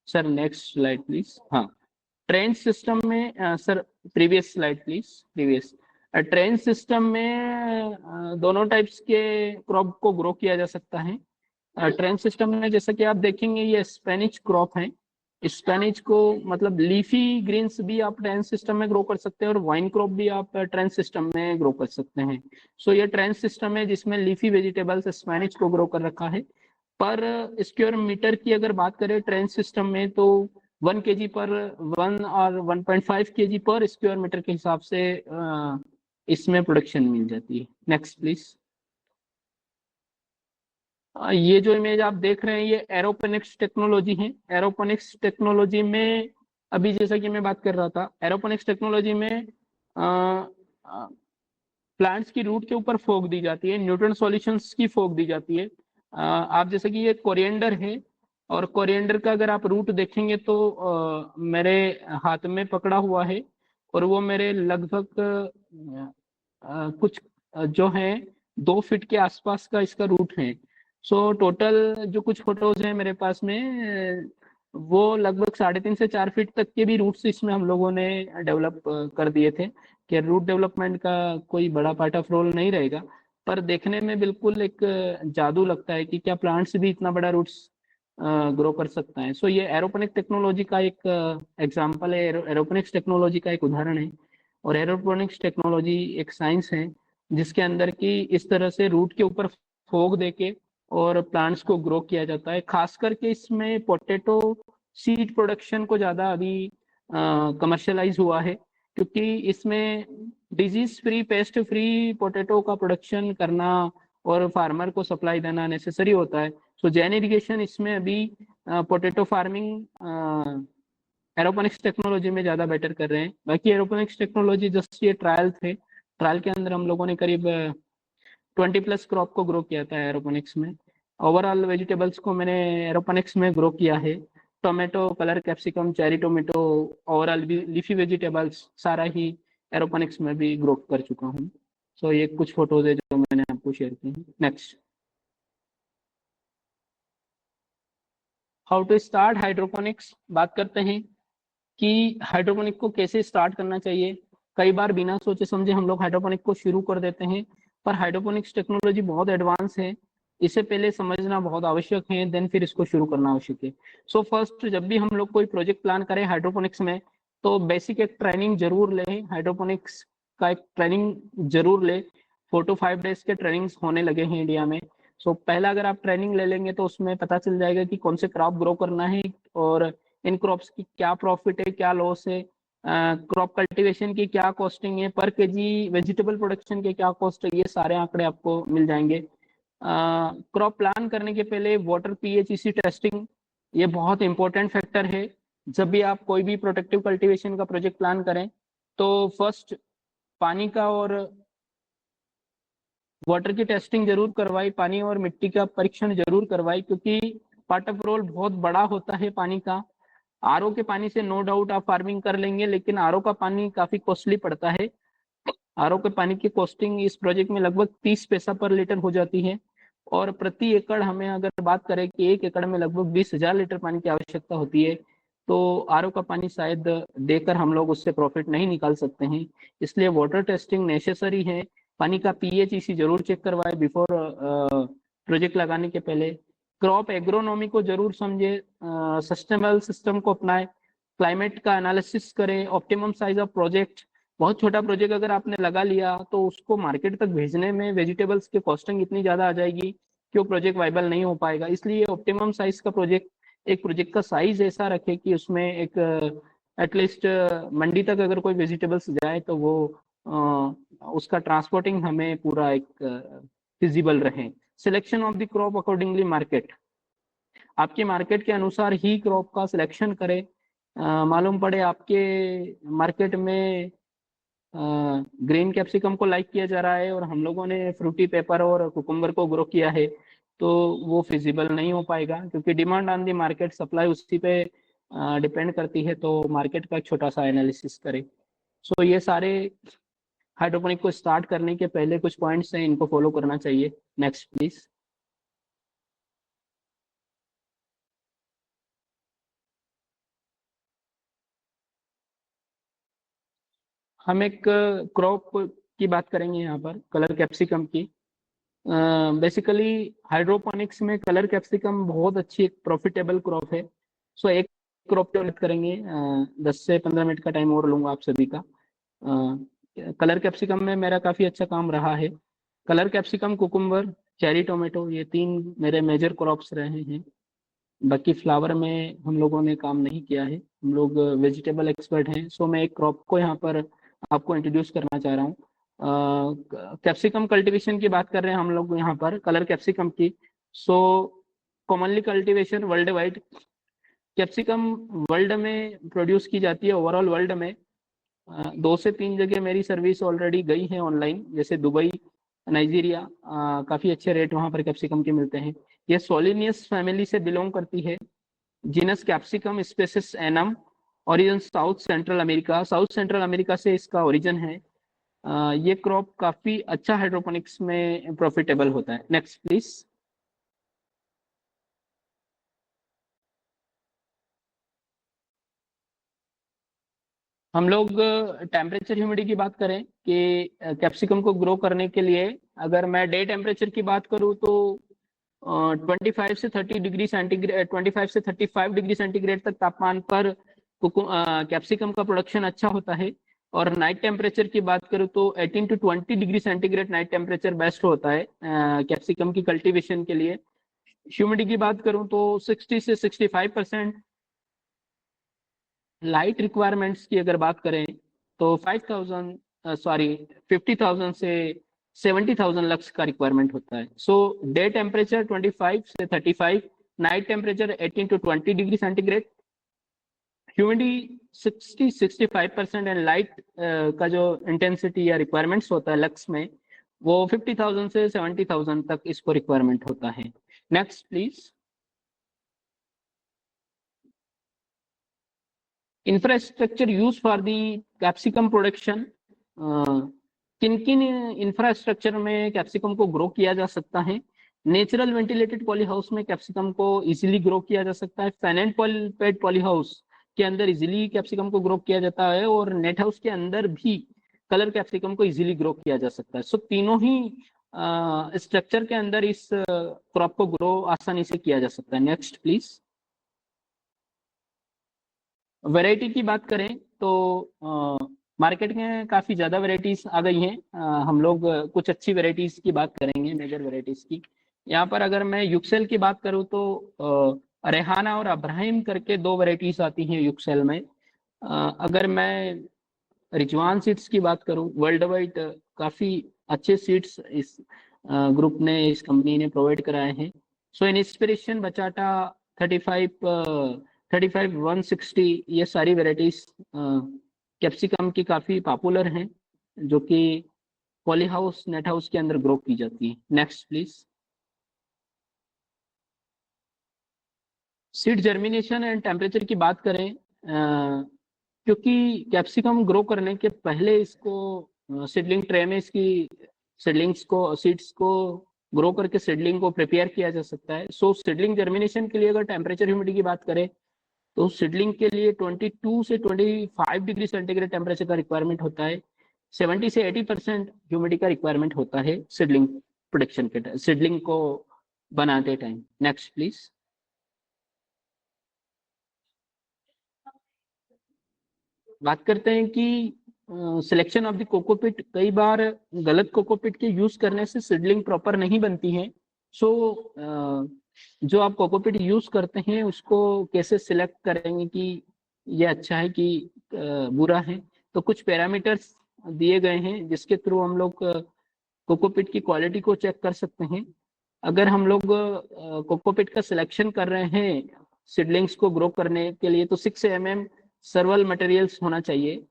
Sir next slide please. हाँ, ट्रेंच सिस्टम में sir previous slide please, previous. Trench system में दोनों टाइप्स के क्रॉप को ग्रो किया जा सकता है। ट्रेंच सिस्टम में जैसा कि आप देखेंगे, ये स्पेनिश क्रॉप है। स्पेनिश को मतलब लीफी ग्रीन्स भी आप ट्रेंच सिस्टम में ग्रो कर सकते हैं और वाइन क्रॉप भी आप ट्रेंच सिस्टम में ग्रो कर सकते हैं। सो ये ट्रेंच सिस्टम है जिसमें लीफी वेजिटेबल्स स्पेनिश को ग्रो कर रखा है। पर स्क्वायर मीटर की अगर बात करें ट्रेंच सिस्टम में, तो 1 kg पर 1 और 1.5 kg पर स्क्वायर मीटर के हिसाब से इसमें प्रोडक्शन मिल जाती है। Next please. ये जो इमेज आप देख रहे हैं ये एरोपोनिक्स टेक्नोलॉजी है। एरोपोनिक्स टेक्नोलॉजी में अभी जैसा कि मैं बात कर रहा था, एरोपोनिक्स टेक्नोलॉजी में प्लांट्स की रूट के ऊपर फोक दी जाती है, न्यूट्रन सॉल्यूशंस की फोक दी जाती है। आप जैसे कि ये कोरिएंडर है और कोरिएंडर का अगर आप रूट देखेंगे तो मेरे हाथ में पकड़ा हुआ है और वो मेरे लगभग कुछ जो है 2 फीट के आसपास का इसका रूट है। सो टोटल जो कुछ फोटोज हैं मेरे पास में वो लगभग 3.5 से 4 फीट तक के भी रूट्स इसमें हम लोगों ने डेवलप कर दिए थे कि रूट डेवलपमेंट का कोई बड़ा पार्ट ऑफ रोल नहीं रहेगा, पर देखने में बिल्कुल एक जादू लगता है कि क्या प्लांट्स भी इतना बड़ा रूट्स ग्रो कर सकता है। सो ये एरोपोनिक टेक्नोलॉजी का एक एग्जांपल है, एरोपोनिक्स टेक्नोलॉजी का एक उदाहरण है। और एरोपोनिक्स टेक्नोलॉजी एक साइंस है जिसके अंदर की इस तरह से रूट के ऊपर फोक देके और प्लांट्स को ग्रो किया जाता है। खास करके इसमें पोटैटो सीड प्रोडक्शन को ज़्यादा अभी कमर्शियलाइज हुआ है, क्योंकि इसमें disease free paste free potato का प्रोडक्शन करना और फार्मर को सप्लाई देना नेसेसरी होता है। सो जैन इरिगेशन इसमें अभी पोटैटो फार्मिंग एरोपोनिक्स टेक्नोलॉजी में ज़्यादा बेटर कर रहे हैं। बाकी एरोपोनिक्स टेक्नोलॉजी जस्ट ये ट्रायल थे, ट्रायल के अंदर हम लोगों ने करीब 20+ क्रॉप को ग्रो किया था एरोपोनिक्स में। ओवरऑल वेजिटेबल्स को मैंने एरोपोनिक्स में ग्रो किया है। Tomato, colour capsicum, cherry tomato, overall leafy vegetables सारा ही एरोपोनिक्स में भी ग्रो कर चुका हूँ। सो ये कुछ फोटोज है जो मैंने आपको शेयर की हैं। Next. How to start hydroponics बात करते हैं कि हाइड्रोपोनिक को कैसे स्टार्ट करना चाहिए। कई बार बिना सोचे समझे हम लोग हाइड्रोपोनिक को शुरू कर देते हैं, पर हाइड्रोपोनिक्स टेक्नोलॉजी बहुत एडवांस है, इसे पहले समझना बहुत आवश्यक है, देन फिर इसको शुरू करना आवश्यक है। सो फर्स्ट जब भी हम लोग कोई प्रोजेक्ट प्लान करें हाइड्रोपोनिक्स में तो बेसिक एक ट्रेनिंग जरूर लें, हाइड्रोपोनिक्स का एक ट्रेनिंग जरूर लें। 4 to 5 डेज के ट्रेनिंग्स होने लगे हैं इंडिया में। सो पहला अगर आप ट्रेनिंग ले लेंगे तो उसमें पता चल जाएगा कि कौन से क्रॉप ग्रो करना है और इन क्रॉप्स की क्या प्रॉफिट है, क्या लॉस है, क्रॉप कल्टीवेशन की क्या कॉस्टिंग है, पर केजी वेजिटेबल प्रोडक्शन के क्या कॉस्ट है, ये सारे आंकड़े आपको मिल जाएंगे। क्रॉप प्लान करने के पहले वाटर पीएचईसी टेस्टिंग ये बहुत इंपॉर्टेंट फैक्टर है। जब भी आप कोई भी प्रोटेक्टिव कल्टीवेशन का प्रोजेक्ट प्लान करें तो फर्स्ट पानी का और वाटर की टेस्टिंग जरूर करवाई, पानी और मिट्टी का परीक्षण जरूर करवाई, क्योंकि पार्ट ऑफ रोल बहुत बड़ा होता है पानी का। आरओ के पानी से नो डाउट आप फार्मिंग कर लेंगे, लेकिन आरओ का पानी काफी कॉस्टली पड़ता है। आरओ के पानी की कॉस्टिंग इस प्रोजेक्ट में लगभग 30 पैसा पर लीटर हो जाती है और प्रति एकड़ हमें अगर बात करें कि 1 एकड़ में लगभग 20,000 लीटर पानी की आवश्यकता होती है, तो आरओ का पानी शायद देकर हम लोग उससे प्रॉफिट नहीं निकाल सकते हैं। इसलिए वाटर टेस्टिंग नेसेसरी है। पानी का पीएच इसी जरूर चेक करवाए बिफोर प्रोजेक्ट लगाने के पहले। क्रॉप एग्रोनॉमी को जरूर समझे, सस्टेनेबल सिस्टम को अपनाए, क्लाइमेट का एनालिसिस करें, ऑप्टिमम साइज ऑफ प्रोजेक्ट। बहुत छोटा प्रोजेक्ट अगर आपने लगा लिया तो उसको मार्केट तक भेजने में वेजिटेबल्स की कॉस्टिंग इतनी ज्यादा आ जाएगी कि वो प्रोजेक्ट वाइबल नहीं हो पाएगा। इसलिए ऑप्टिमम साइज का प्रोजेक्ट, एक प्रोजेक्ट का साइज ऐसा रखे कि उसमें एक एटलीस्ट मंडी तक अगर कोई वेजिटेबल्स जाए तो वो उसका ट्रांसपोर्टिंग हमें पूरा एक फिजिबल रहे। Selection of the crop accordingly market, आपकी मार्केट के अनुसार ही क्रॉप का सिलेक्शन करें। मालूम पड़े आपके मार्केट में ग्रीन कैप्सिकम को लाइक किया जा रहा है और हम लोगों ने फ्रूटी पेपर और कुकुम्बर को ग्रो किया है, तो वो फिजिबल नहीं हो पाएगा, क्योंकि demand on the market, supply उसी पे डिपेंड करती है। तो मार्केट का एक छोटा सा एनालिसिस करें। सो ये सारे हाइड्रोपोनिक को स्टार्ट करने के पहले कुछ पॉइंट्स हैं, इनको फॉलो करना चाहिए। Next please. हम एक क्रॉप की बात करेंगे यहाँ पर, कलर कैप्सिकम की। बेसिकली हाइड्रोपोनिक्स में कलर कैप्सिकम बहुत अच्छी एक प्रॉफिटेबल क्रॉप है। सो एक क्रॉप की बात करेंगे, 10 से 15 मिनट का टाइम और लूंगा आप सभी का। कलर कैप्सिकम में मेरा काफी अच्छा काम रहा है। Colour capsicum, cucumber, cherry tomato, ये 3 मेरे मेजर क्रॉप्स रहे हैं। बाकी फ्लावर में हम लोगों ने काम नहीं किया है, हम लोग वेजिटेबल एक्सपर्ट हैं। सो मैं एक क्रॉप को यहाँ पर आपको इंट्रोड्यूस करना चाह रहा हूँ। कैप्सिकम कल्टीवेशन की बात कर रहे हैं हम लोग यहाँ पर, कलर कैप्सिकम की। So commonly cultivation world wide capsicum world में प्रोड्यूस की जाती है। ओवरऑल वर्ल्ड में 2 से 3 जगह मेरी सर्विस ऑलरेडी गई है ऑनलाइन, जैसे दुबई, नाइजीरिया। काफ़ी अच्छे रेट वहाँ पर कैप्सिकम के मिलते हैं। ये सोलिनियस फैमिली से बिलोंग करती है। Genus capsicum species annuum, origin south central America, south central America से इसका ओरिजिन है। ये क्रॉप काफ़ी अच्छा हाइड्रोपोनिक्स में प्रॉफिटेबल होता है। Next please. हम लोग टेम्परेचर ह्यूमिडिटी की बात करें कि कैप्सिकम को ग्रो करने के लिए, अगर मैं डे टेम्परेचर की बात करूं तो 25 से 35 डिग्री सेंटीग्रेड तक तापमान पर कैप्सिकम का प्रोडक्शन अच्छा होता है। और नाइट टेम्परेचर की बात करूं तो 18 to 20 degree centigrade night temperature best होता है कैप्सिकम की कल्टीवेशन के लिए। ह्यूमिडिटी की बात करूं तो 60 से 65%। लाइट रिक्वायरमेंट्स की अगर बात करें तो 50,000 से 70,000 लक्स का रिक्वायरमेंट होता है। सो डे टेम्परेचर 25 से 35, night temperature 18 to 20 degree centigrade, humidity 60-65% and light का जो इंटेंसिटी या रिक्वायरमेंट्स होता है लक्स में, वो 50,000 से 70,000 तक इसको रिक्वायरमेंट होता है। Next please. Infrastructure use for the capsicum production. किन किन इंफ्रास्ट्रक्चर में कैप्सिकम को ग्रो किया जा सकता है? नेचुरल वेंटिलेटेड पॉली हाउस में कैप्सिकम को इजीली ग्रो किया जा सकता है। फैन पेड पॉली हाउस के अंदर इजीली कैप्सिकम को ग्रो किया जाता है, और नेट हाउस के अंदर भी कलर कैप्सिकम को इजीली ग्रो किया जा सकता है। सो तीनों ही स्ट्रक्चर के अंदर इस क्रॉप को ग्रो आसानी से किया जा सकता है। Next please. वैरायटी की बात करें तो मार्केट में काफ़ी ज़्यादा वैरायटीज आ गई हैं। हम लोग कुछ अच्छी वैरायटीज की बात करेंगे, मेजर वैरायटीज की। यहाँ पर अगर मैं युक्सेल की बात करूँ तो रेहाना और अब्राहिम करके 2 वैरायटीज आती हैं युक्सेल में। अगर मैं रिजवान सीड्स की बात करूँ, वर्ल्ड वाइड काफ़ी अच्छे सीड्स इस ग्रुप ने, इस कंपनी ने प्रोवाइड कराए हैं। सो इंस्पिरेशन, बचाटा 35 160, ये सारी वेराइटीज कैप्सिकम की काफ़ी पॉपुलर हैं, जो कि पॉली हाउस, नेट हाउस के अंदर ग्रो की जाती है। Next please. Seed germination and temperature की बात करें, क्योंकि कैप्सिकम ग्रो करने के पहले इसको सीडलिंग ट्रे में इसकी सीडलिंग्स को, सीड्स को ग्रो करके सीडलिंग को प्रिपेयर किया जा सकता है। सो सीडलिंग जर्मिनेशन के लिए अगर टेम्परेचर ह्यूमिडिटी की बात करें तो सीडलिंग के लिए 22 से 25 डिग्री सेंटीग्रेड टेम्परेचर का रिक्वायरमेंट होता है। 70 से 80% ह्यूमिडिटी का रिक्वायरमेंट होता है सीडलिंग प्रोडक्शन के, सीडलिंग को बनाते टाइम। Next please. बात करते हैं कि सिलेक्शन ऑफ द कोकोपिट। कई बार गलत कोकोपिट के यूज करने से सीडलिंग प्रॉपर नहीं बनती है। सो जो आप कोकोपिट यूज करते हैं उसको कैसे सिलेक्ट करेंगे कि ये अच्छा है कि बुरा है? तो कुछ पैरामीटर्स दिए गए हैं जिसके थ्रू हम लोग कोकोपिट की क्वालिटी को चेक कर सकते हैं। अगर हम लोग कोकोपिट का सिलेक्शन कर रहे हैं सीडलिंग्स को ग्रो करने के लिए, तो 6 mm सर्वल मटेरियल्स होना चाहिए।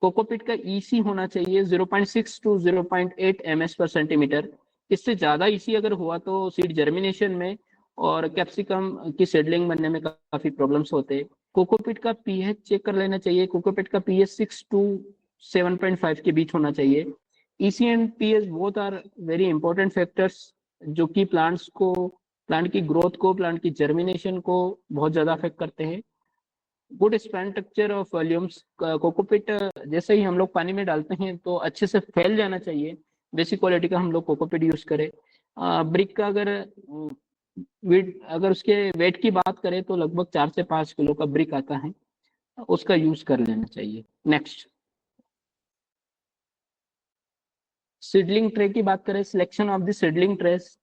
कोकोपिट का ईसी होना चाहिए 0.6 टू 0.8 ms पर सेंटीमीटर। इससे ज़्यादा ईसी अगर हुआ तो सीड जर्मिनेशन में और कैप्सिकम की सीडलिंग बनने में काफ़ी प्रॉब्लम्स होते हैं। कोकोपिट का पीएच चेक कर लेना चाहिए। कोकोपिट का पीएच 6 टू 7.5 के बीच होना चाहिए। EC and pH both are very important factors, जो कि प्लांट्स को, प्लांट की ग्रोथ को, प्लांट की जर्मिनेशन को बहुत ज़्यादा अफेक्ट करते हैं। Good structure of volumes. Cocopeat जैसे ही हम लोग पानी में डालते हैं तो अच्छे से फैल जाना चाहिए। बेसिक क्वालिटी का हम लोग कोकोपिट यूज करें। ब्रिक का अगर वेट, अगर उसके वेट की बात करें तो लगभग 4 से 5 किलो का ब्रिक आता है, उसका यूज कर लेना चाहिए। नेक्स्ट। सीडलिंग ट्रे की बात करें, selection of the seedling trays.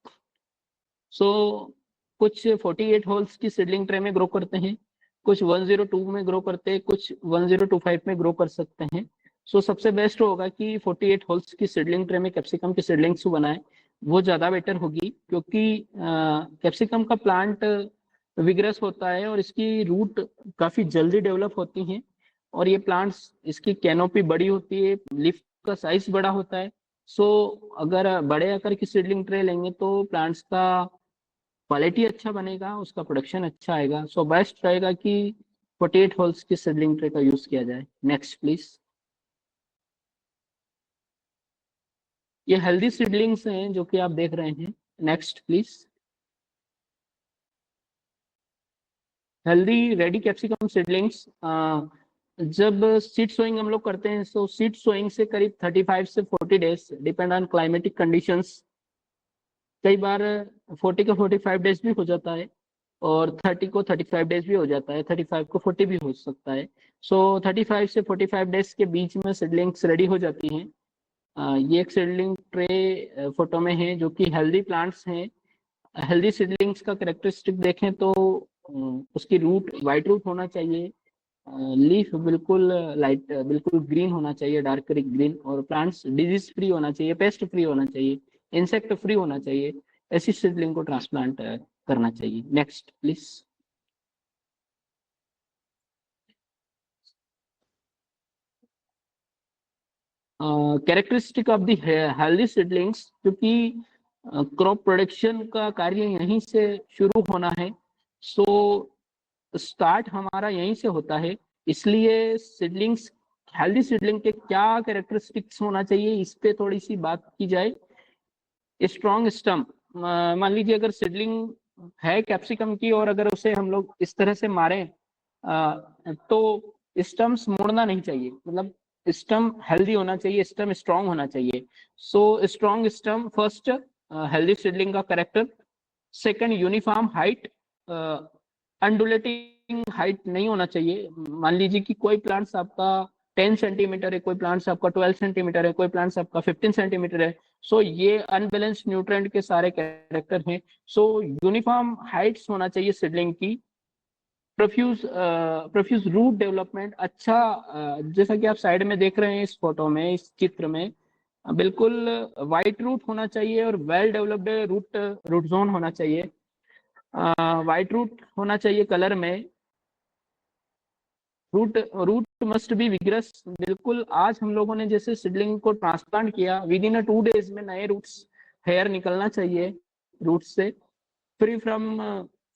So कुछ 48 होल्स की सीडलिंग ट्रे में ग्रो करते हैं, कुछ 102 में ग्रो करते हैं, कुछ 1025 में ग्रो कर सकते हैं। सो सबसे बेस्ट होगा कि 48 होल्स की सीडलिंग ट्रे में कैप्सिकम की सीडलिंग्स बनाएं, वो ज़्यादा बेटर होगी, क्योंकि कैप्सिकम का प्लांट विग्रस होता है और इसकी रूट काफ़ी जल्दी डेवलप होती हैं, और ये प्लांट्स, इसकी कैनोपी बड़ी होती है, लीफ का साइज बड़ा होता है। सो अगर बड़े आकार की सीडलिंग ट्रे लेंगे तो प्लांट्स का क्वालिटी अच्छा बनेगा, उसका प्रोडक्शन अच्छा आएगा। सो बेस्ट रहेगा कि 48 होल्स की सीडलिंग ट्रे का यूज किया जाए। Next please. ये हेल्दी सीडलिंग्स हैं जो कि आप देख रहे हैं। Next please. Healthy ready capsicum seedlings, जब सीड सोइंग हम लोग करते हैं तो सीड सोइंग से करीब 35 से 40 days, depend on climatic conditions, कई बार 40 का 45 डेज भी हो जाता है, और 30 को 35 डेज भी हो जाता है, 35 को 40 भी हो सकता है। सो 35 से 45 डेज के बीच में सीडलिंग्स रेडी हो जाती हैं। ये एक सीडलिंग ट्रे फोटो में है जो कि हेल्दी प्लांट्स हैं। हेल्दी सीडलिंग्स का कैरेक्टरिस्टिक देखें तो उसकी रूट वाइट रूट होना चाहिए, लीफ बिल्कुल लाइट, बिल्कुल ग्रीन होना चाहिए, डार्क ग्रीन, और प्लांट्स डिजीज फ्री होना चाहिए, पेस्ट फ्री होना चाहिए, इंसेक्ट फ्री होना चाहिए। ऐसी सीडलिंग को ट्रांसप्लांट करना चाहिए। Next please. Characteristic of the healthy seedlings, क्योंकि क्रॉप प्रोडक्शन का कार्य यहीं से शुरू होना है, सो स्टार्ट हमारा यहीं से होता है, इसलिए सीडलिंग्स, हेल्दी सीडलिंग के क्या कैरेक्टरिस्टिक्स होना चाहिए इस पे थोड़ी सी बात की जाए। स्ट्रॉन्ग स्टम, मान लीजिए अगर सीडलिंग है कैप्सिकम की और अगर उसे हम लोग इस तरह से मारें तो स्टम्स मुड़ना नहीं चाहिए, मतलब स्टम हेल्दी होना चाहिए, स्टम स्ट्रॉन्ग होना चाहिए। So strong stem first, healthy seedling का character. Second, uniform height, undulating height नहीं होना चाहिए। मान लीजिए कि कोई प्लांट्स आपका 10 सेंटीमीटर है, कोई प्लांट्स आपका 12 सेंटीमीटर है, कोई प्लांट्स आपका 15 सेंटीमीटर है। सो ये अनबैलेंस न्यूट्रेंट के सारे कैरेक्टर हैं। सो यूनिफॉर्म हाइट्स होना चाहिए सीडलिंग की। प्रोफ्यूज रूट डेवलपमेंट अच्छा, जैसा कि आप साइड में देख रहे हैं इस फोटो में, इस चित्र में, बिल्कुल वाइट रूट होना चाहिए और well developed root root zone होना चाहिए। वाइट रूट होना चाहिए कलर में। Root root must be vigorous, बिल्कुल आज हम लोगों ने जैसे सीडलिंग को ट्रांसप्लांट किया, विद इन 2 डेज में नए रूट्स, हेयर निकलना चाहिए रूट से, free from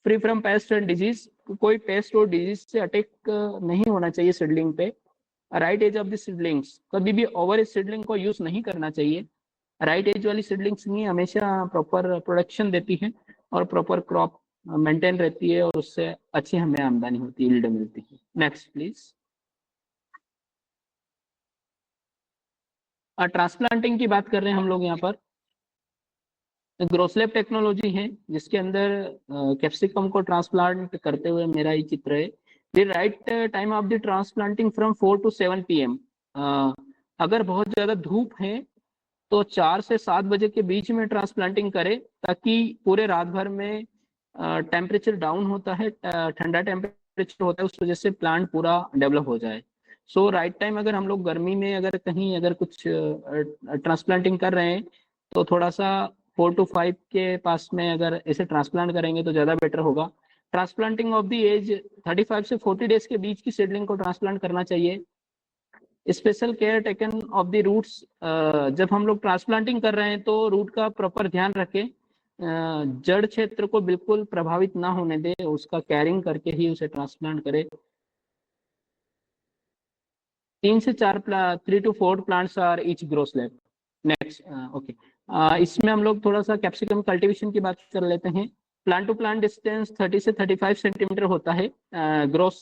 free from pest and disease, कोई पेस्ट और डिजीज से अटैक नहीं होना चाहिए सीडलिंग पे। Right age of the seedlings, कभी भी ओवर एज सीडलिंग को यूज नहीं करना चाहिए। राइट एज वाली सीडलिंग्स ही हमेशा प्रॉपर प्रोडक्शन देती है और प्रॉपर क्रॉप मेंटेन रहती है, और उससे अच्छी हमें आमदनी होती है, यील्ड मिलती है। Next please. ट्रांसप्लांटिंग की बात कर रहे हैं हम लोग यहाँ पर। ग्रोसलैब टेक्नोलॉजी है जिसके अंदर कैप्सिकम को ट्रांसप्लांट करते हुए मेरा ये चित्र है। The right time of the transplanting from 4 to 7 PM। अगर बहुत ज्यादा धूप है तो 4 से 7 बजे के बीच में ट्रांसप्लांटिंग करें, ताकि पूरे रात भर में टेम्परेचर डाउन होता है, ठंडा टेम्परेचर होता है, उस वजह से प्लांट पूरा डेवलप हो जाए। सो राइट टाइम, अगर हम लोग गर्मी में अगर कहीं अगर कुछ ट्रांसप्लांटिंग कर रहे हैं तो थोड़ा सा 4 to 5 के पास में अगर ऐसे ट्रांसप्लांट करेंगे तो ज़्यादा बेटर होगा। ट्रांसप्लांटिंग ऑफ द एज 35 से 40 डेज के बीच की सीडलिंग को ट्रांसप्लांट करना चाहिए। Special care taken of the roots, जब हम लोग ट्रांसप्लांटिंग कर रहे हैं तो रूट का प्रॉपर ध्यान रखें, जड़ क्षेत्र को बिल्कुल प्रभावित ना होने दे, उसका केयरिंग करके ही उसे ट्रांसप्लांट करें। 3 से 4 3 to 4 plants are each grow slab. Next. Okay, इसमें हम लोग थोड़ा सा कैप्सिकम कल्टीवेशन की बात कर लेते हैं। प्लांट टू प्लांट डिस्टेंस 30 से 35 सेंटीमीटर होता है। ग्रोस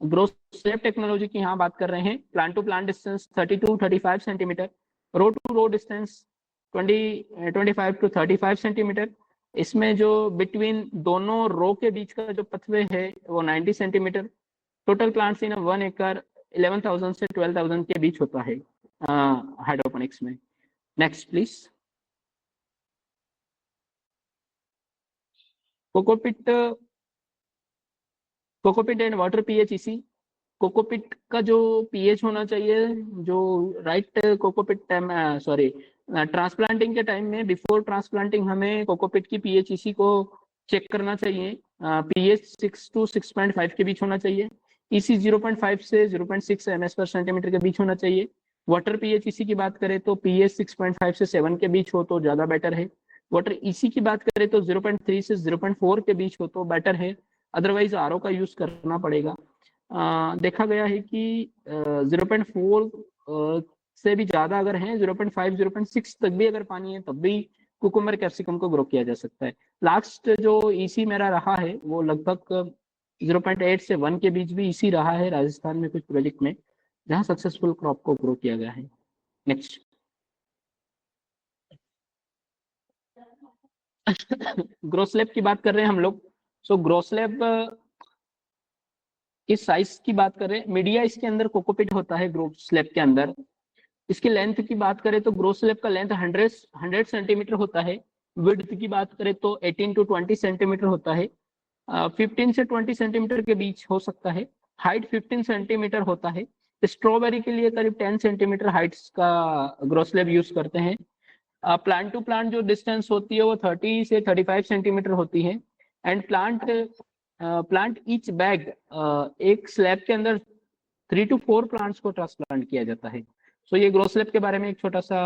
ग्रोस स्लैब टेक्नोलॉजी की यहाँ बात कर रहे हैं। Plant to plant distance 30 to 35 centimetre. Row to row distance 25 to 35 centimetre. इसमें जो बिटवीन दोनों रो के बीच का जो पथवे है वो 90 सेंटीमीटर। टोटल प्लांट्स इन 1 एकड़ 11,000 से 12,000 के बीच होता है हाइड्रोपोनिक्स में। Next please. Cocopeat, cocopeat and water pH इसी। कोकोपिट का जो पीएच होना चाहिए, जो right cocopeat time, sorry, transplanting के टाइम में, बिफोर ट्रांसप्लांटिंग हमें कोकोपिट की पीएच इसी को चेक करना चाहिए। पीएच 6 to 6.5 के बीच होना चाहिए। इसी 0.5 से 0.6 एमएस पर सेंटीमीटर के बीच होना चाहिए। वाटर पीएच इसी की बात करें तो पीएच 6.5 से 7 के बीच हो तो ज़्यादा बेटर है। वाटर इसी की बात करें तो 0.3 से 0.4 के बीच हो तो बेटर है, अदरवाइज आरओ का यूज़ करना पड़ेगा। देखा गया है कि 0.4 से भी ज़्यादा अगर है, 0.5 0.6 तक भी अगर पानी है तब भी कुकुम्बर कैप्सिकम को ग्रो किया जा सकता है। लास्ट जो ईसी मेरा रहा है वो लगभग 0.8 से 1 के बीच भी ईसी रहा है राजस्थान में कुछ प्रोजेक्ट में, जहां सक्सेसफुल क्रॉप को ग्रो किया गया है। नेक्स्ट। ग्रो स्लैब की बात कर रहे हैं हम लोग। सो ग्रो स्लैब इस साइज की बात करें, मीडिया इसके अंदर कोकोपिट होता है ग्रो स्लैब के अंदर। इसकी लेंथ की बात करें तो ग्रो स्लैब का लेंथ 100 सेंटीमीटर होता है। विड्थ की बात करें तो 18 to 20 सेंटीमीटर होता है। 15 से 20 सेंटीमीटर के बीच हो सकता है। हाइट 15 सेंटीमीटर होता है। स्ट्रॉबेरी के लिए करीब 10 सेंटीमीटर हाइट्स का ग्रो स्लैब यूज करते हैं। प्लांट टू प्लांट जो डिस्टेंस होती है वो 30 से 35 सेंटीमीटर होती है। एंड प्लांट ईच बैग, एक स्लैब के अंदर 3 to 4 प्लांट्स को ट्रांसप्लांट किया जाता है। सो ये ग्रो स्लैब के बारे में एक छोटा सा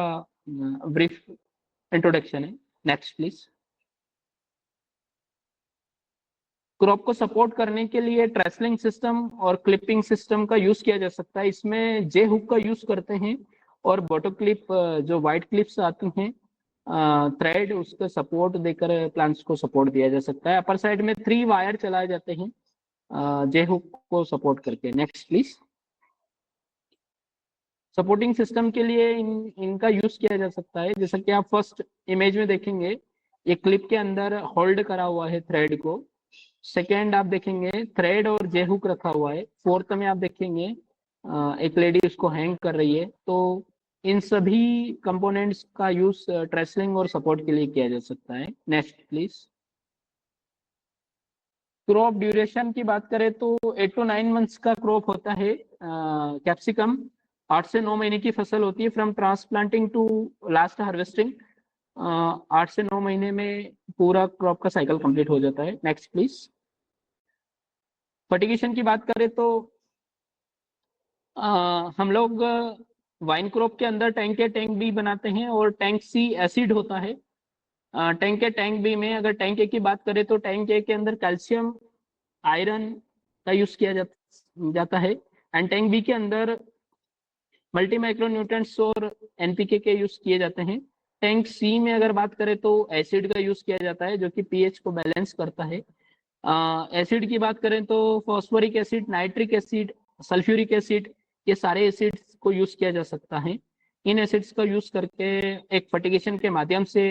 ब्रीफ इंट्रोडक्शन है। Next please. क्रॉप को सपोर्ट करने के लिए ट्रेसलिंग सिस्टम और क्लिपिंग सिस्टम का यूज किया जा सकता है। इसमें जे हुक का यूज करते हैं और बॉटो क्लिप, जो वाइट क्लिप्स आती हैं, थ्रेड, उसका सपोर्ट देकर प्लांट्स को सपोर्ट दिया जा सकता है। अपर साइड में 3 वायर चलाए जाते हैं जे हुक को सपोर्ट करके। Next please. सपोर्टिंग सिस्टम के लिए इनका यूज किया जा सकता है, जैसा कि आप फर्स्ट इमेज में देखेंगे, एक क्लिप के अंदर होल्ड करा हुआ है थ्रेड को। सेकेंड आप देखेंगे थ्रेड और जे हुक रखा हुआ है। फोर्थ में आप देखेंगे एक लेडी उसको हैंग कर रही है। तो इन सभी कंपोनेंट्स का यूज ट्रेसलिंग और सपोर्ट के लिए किया जा सकता है। Next please. क्रॉप ड्यूरेशन की बात करें तो 8 to 9 मंथ्स का क्रॉप होता है। कैप्सिकम 8 से 9 महीने की फसल होती है from transplanting to last harvesting. 8 से 9 महीने में पूरा क्रॉप का साइकिल कंप्लीट हो जाता है। Next please. फर्टिगेशन की बात करें तो हम लोग वाइन क्रॉप के अंदर टैंक ए टैंक बी बनाते हैं और टैंक सी एसिड होता है। टैंक ए टैंक बी में अगर टैंक ए की बात करें तो टैंक ए के अंदर कैल्शियम, आयरन का यूज किया जाता है। एंड टैंक बी के अंदर मल्टी माइक्रो न्यूट्रिएंट्स और एनपीके के यूज किए जाते हैं। टैंक सी में अगर बात करें तो एसिड का यूज किया जाता है जो कि पीएच को बैलेंस करता है। एसिड की बात करें तो phosphoric acid, nitric acid, sulphuric acid, ये सारे एसिड्स को यूज किया जा सकता है। इन एसिड्स का यूज करके एक फर्टिगेशन के माध्यम से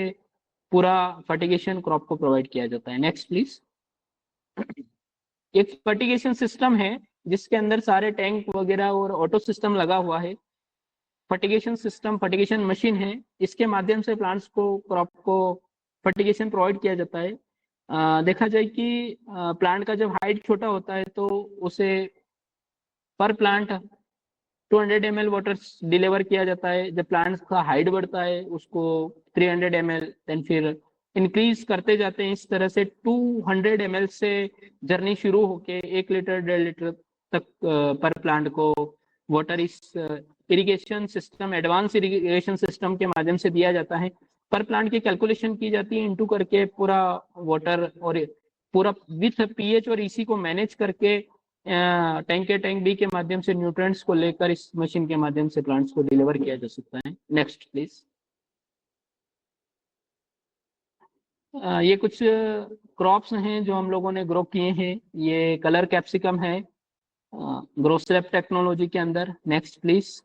पूरा फर्टिगेशन क्रॉप को प्रोवाइड किया जाता है। Next please. एक फर्टिगेशन सिस्टम है जिसके अंदर सारे टैंक वगैरह और ऑटो सिस्टम लगा हुआ है। फर्टिगेशन सिस्टम, फर्टिगेशन मशीन है, इसके माध्यम से प्लांट्स को, क्रॉप को फर्टिगेशन प्रोवाइड किया जाता है। देखा जाए कि प्लांट का जब हाइट छोटा होता है तो उसे पर प्लांट 200 ml वाटर डिलीवर किया जाता है। जब प्लांट का हाइट बढ़ता है उसको 300 ml, देन फिर इंक्रीज करते जाते हैं। इस तरह से 200 ml से जर्नी शुरू होके 1 लीटर 1.5 लीटर तक पर प्लांट को वाटर इस irrigation system, advance irrigation system के माध्यम से दिया जाता है। पर प्लांट की कैलकुलेशन की जाती है इनटू करके पूरा वाटर और पूरा विथ पीएच और इसी को मैनेज करके टैंक ए टैंक बी के माध्यम से न्यूट्रिएंट्स को लेकर इस मशीन के माध्यम से प्लांट्स को डिलीवर किया जा सकता है। Next please. ये कुछ क्रॉप्स हैं जो हम लोगों ने ग्रो किए हैं। ये कलर कैप्सिकम है ग्रो स्लैब टेक्नोलॉजी के अंदर। Next please.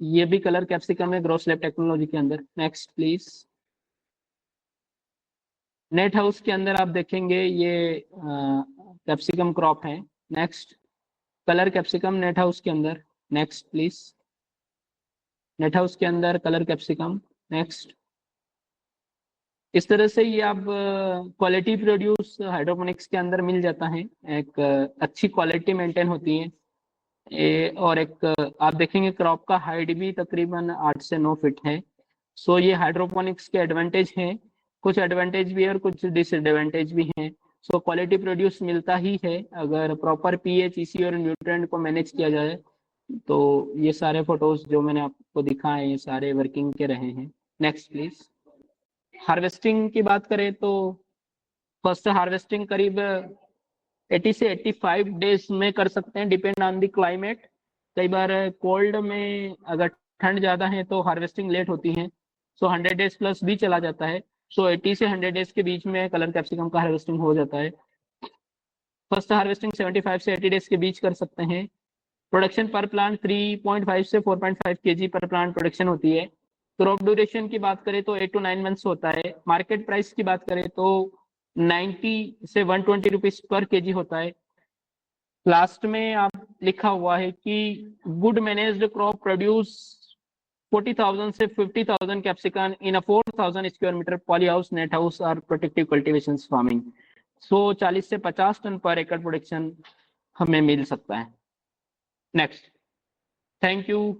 ये भी कलर कैप्सिकम है ग्रो स्लैब टेक्नोलॉजी के अंदर। Next please. नेट हाउस के अंदर आप देखेंगे ये कैप्सिकम क्रॉप है। Next. Colour capsicum net house के अंदर। Next please. नेट हाउस के अंदर कलर कैप्सिकम। नेक्स्ट। इस तरह से ये आप क्वालिटी प्रोड्यूस हाइड्रोपोनिक्स के अंदर मिल जाता है, एक अच्छी क्वालिटी मेंटेन होती है। और एक आप देखेंगे क्रॉप का हाइट भी तकरीबन 8 से 9 फीट है। सो ये हाइड्रोपोनिक्स के एडवांटेज हैं, कुछ एडवांटेज भी है और कुछ डिसएडवांटेज भी हैं। सो क्वालिटी प्रोड्यूस मिलता ही है अगर प्रॉपर पीएच, ईसी और न्यूट्रिएंट को मैनेज किया जाए। तो ये सारे फोटोज जो मैंने आपको दिखाए ये सारे वर्किंग के रहे हैं। Next please. हार्वेस्टिंग की बात करें तो फर्स्ट हार्वेस्टिंग करीब 80 से 85 डेज में कर सकते हैं, डिपेंड ऑन द क्लाइमेट। कई बार कोल्ड में अगर ठंड ज़्यादा है तो हार्वेस्टिंग लेट होती है, सो 100 डेज प्लस भी चला जाता है। सो 80 से 100 डेज के बीच में कलर कैप्सिकम का हार्वेस्टिंग हो जाता है। फर्स्ट हार्वेस्टिंग 75 से 80 डेज के बीच कर सकते हैं। प्रोडक्शन पर प्लांट 3.5 से 4.5 केजी पर प्लांट प्रोडक्शन होती है। क्रॉप ड्यूरेशन की बात करें तो 8 to 9 मंथ्स होता है। मार्केट प्राइस की बात करें तो 90 से 120 रुपीज पर केजी होता है। लास्ट में आप लिखा हुआ है कि गुड मैनेज्ड क्रॉप प्रोड्यूस 40,000 से 50,000 capsicum in a 4,000 square metre poly house, net house और प्रोटेक्टिव कल्टीवेशन फार्मिंग। सो 40 से 50 टन पर एकड़ प्रोडक्शन हमें मिल सकता है। नेक्स्ट। Thank you.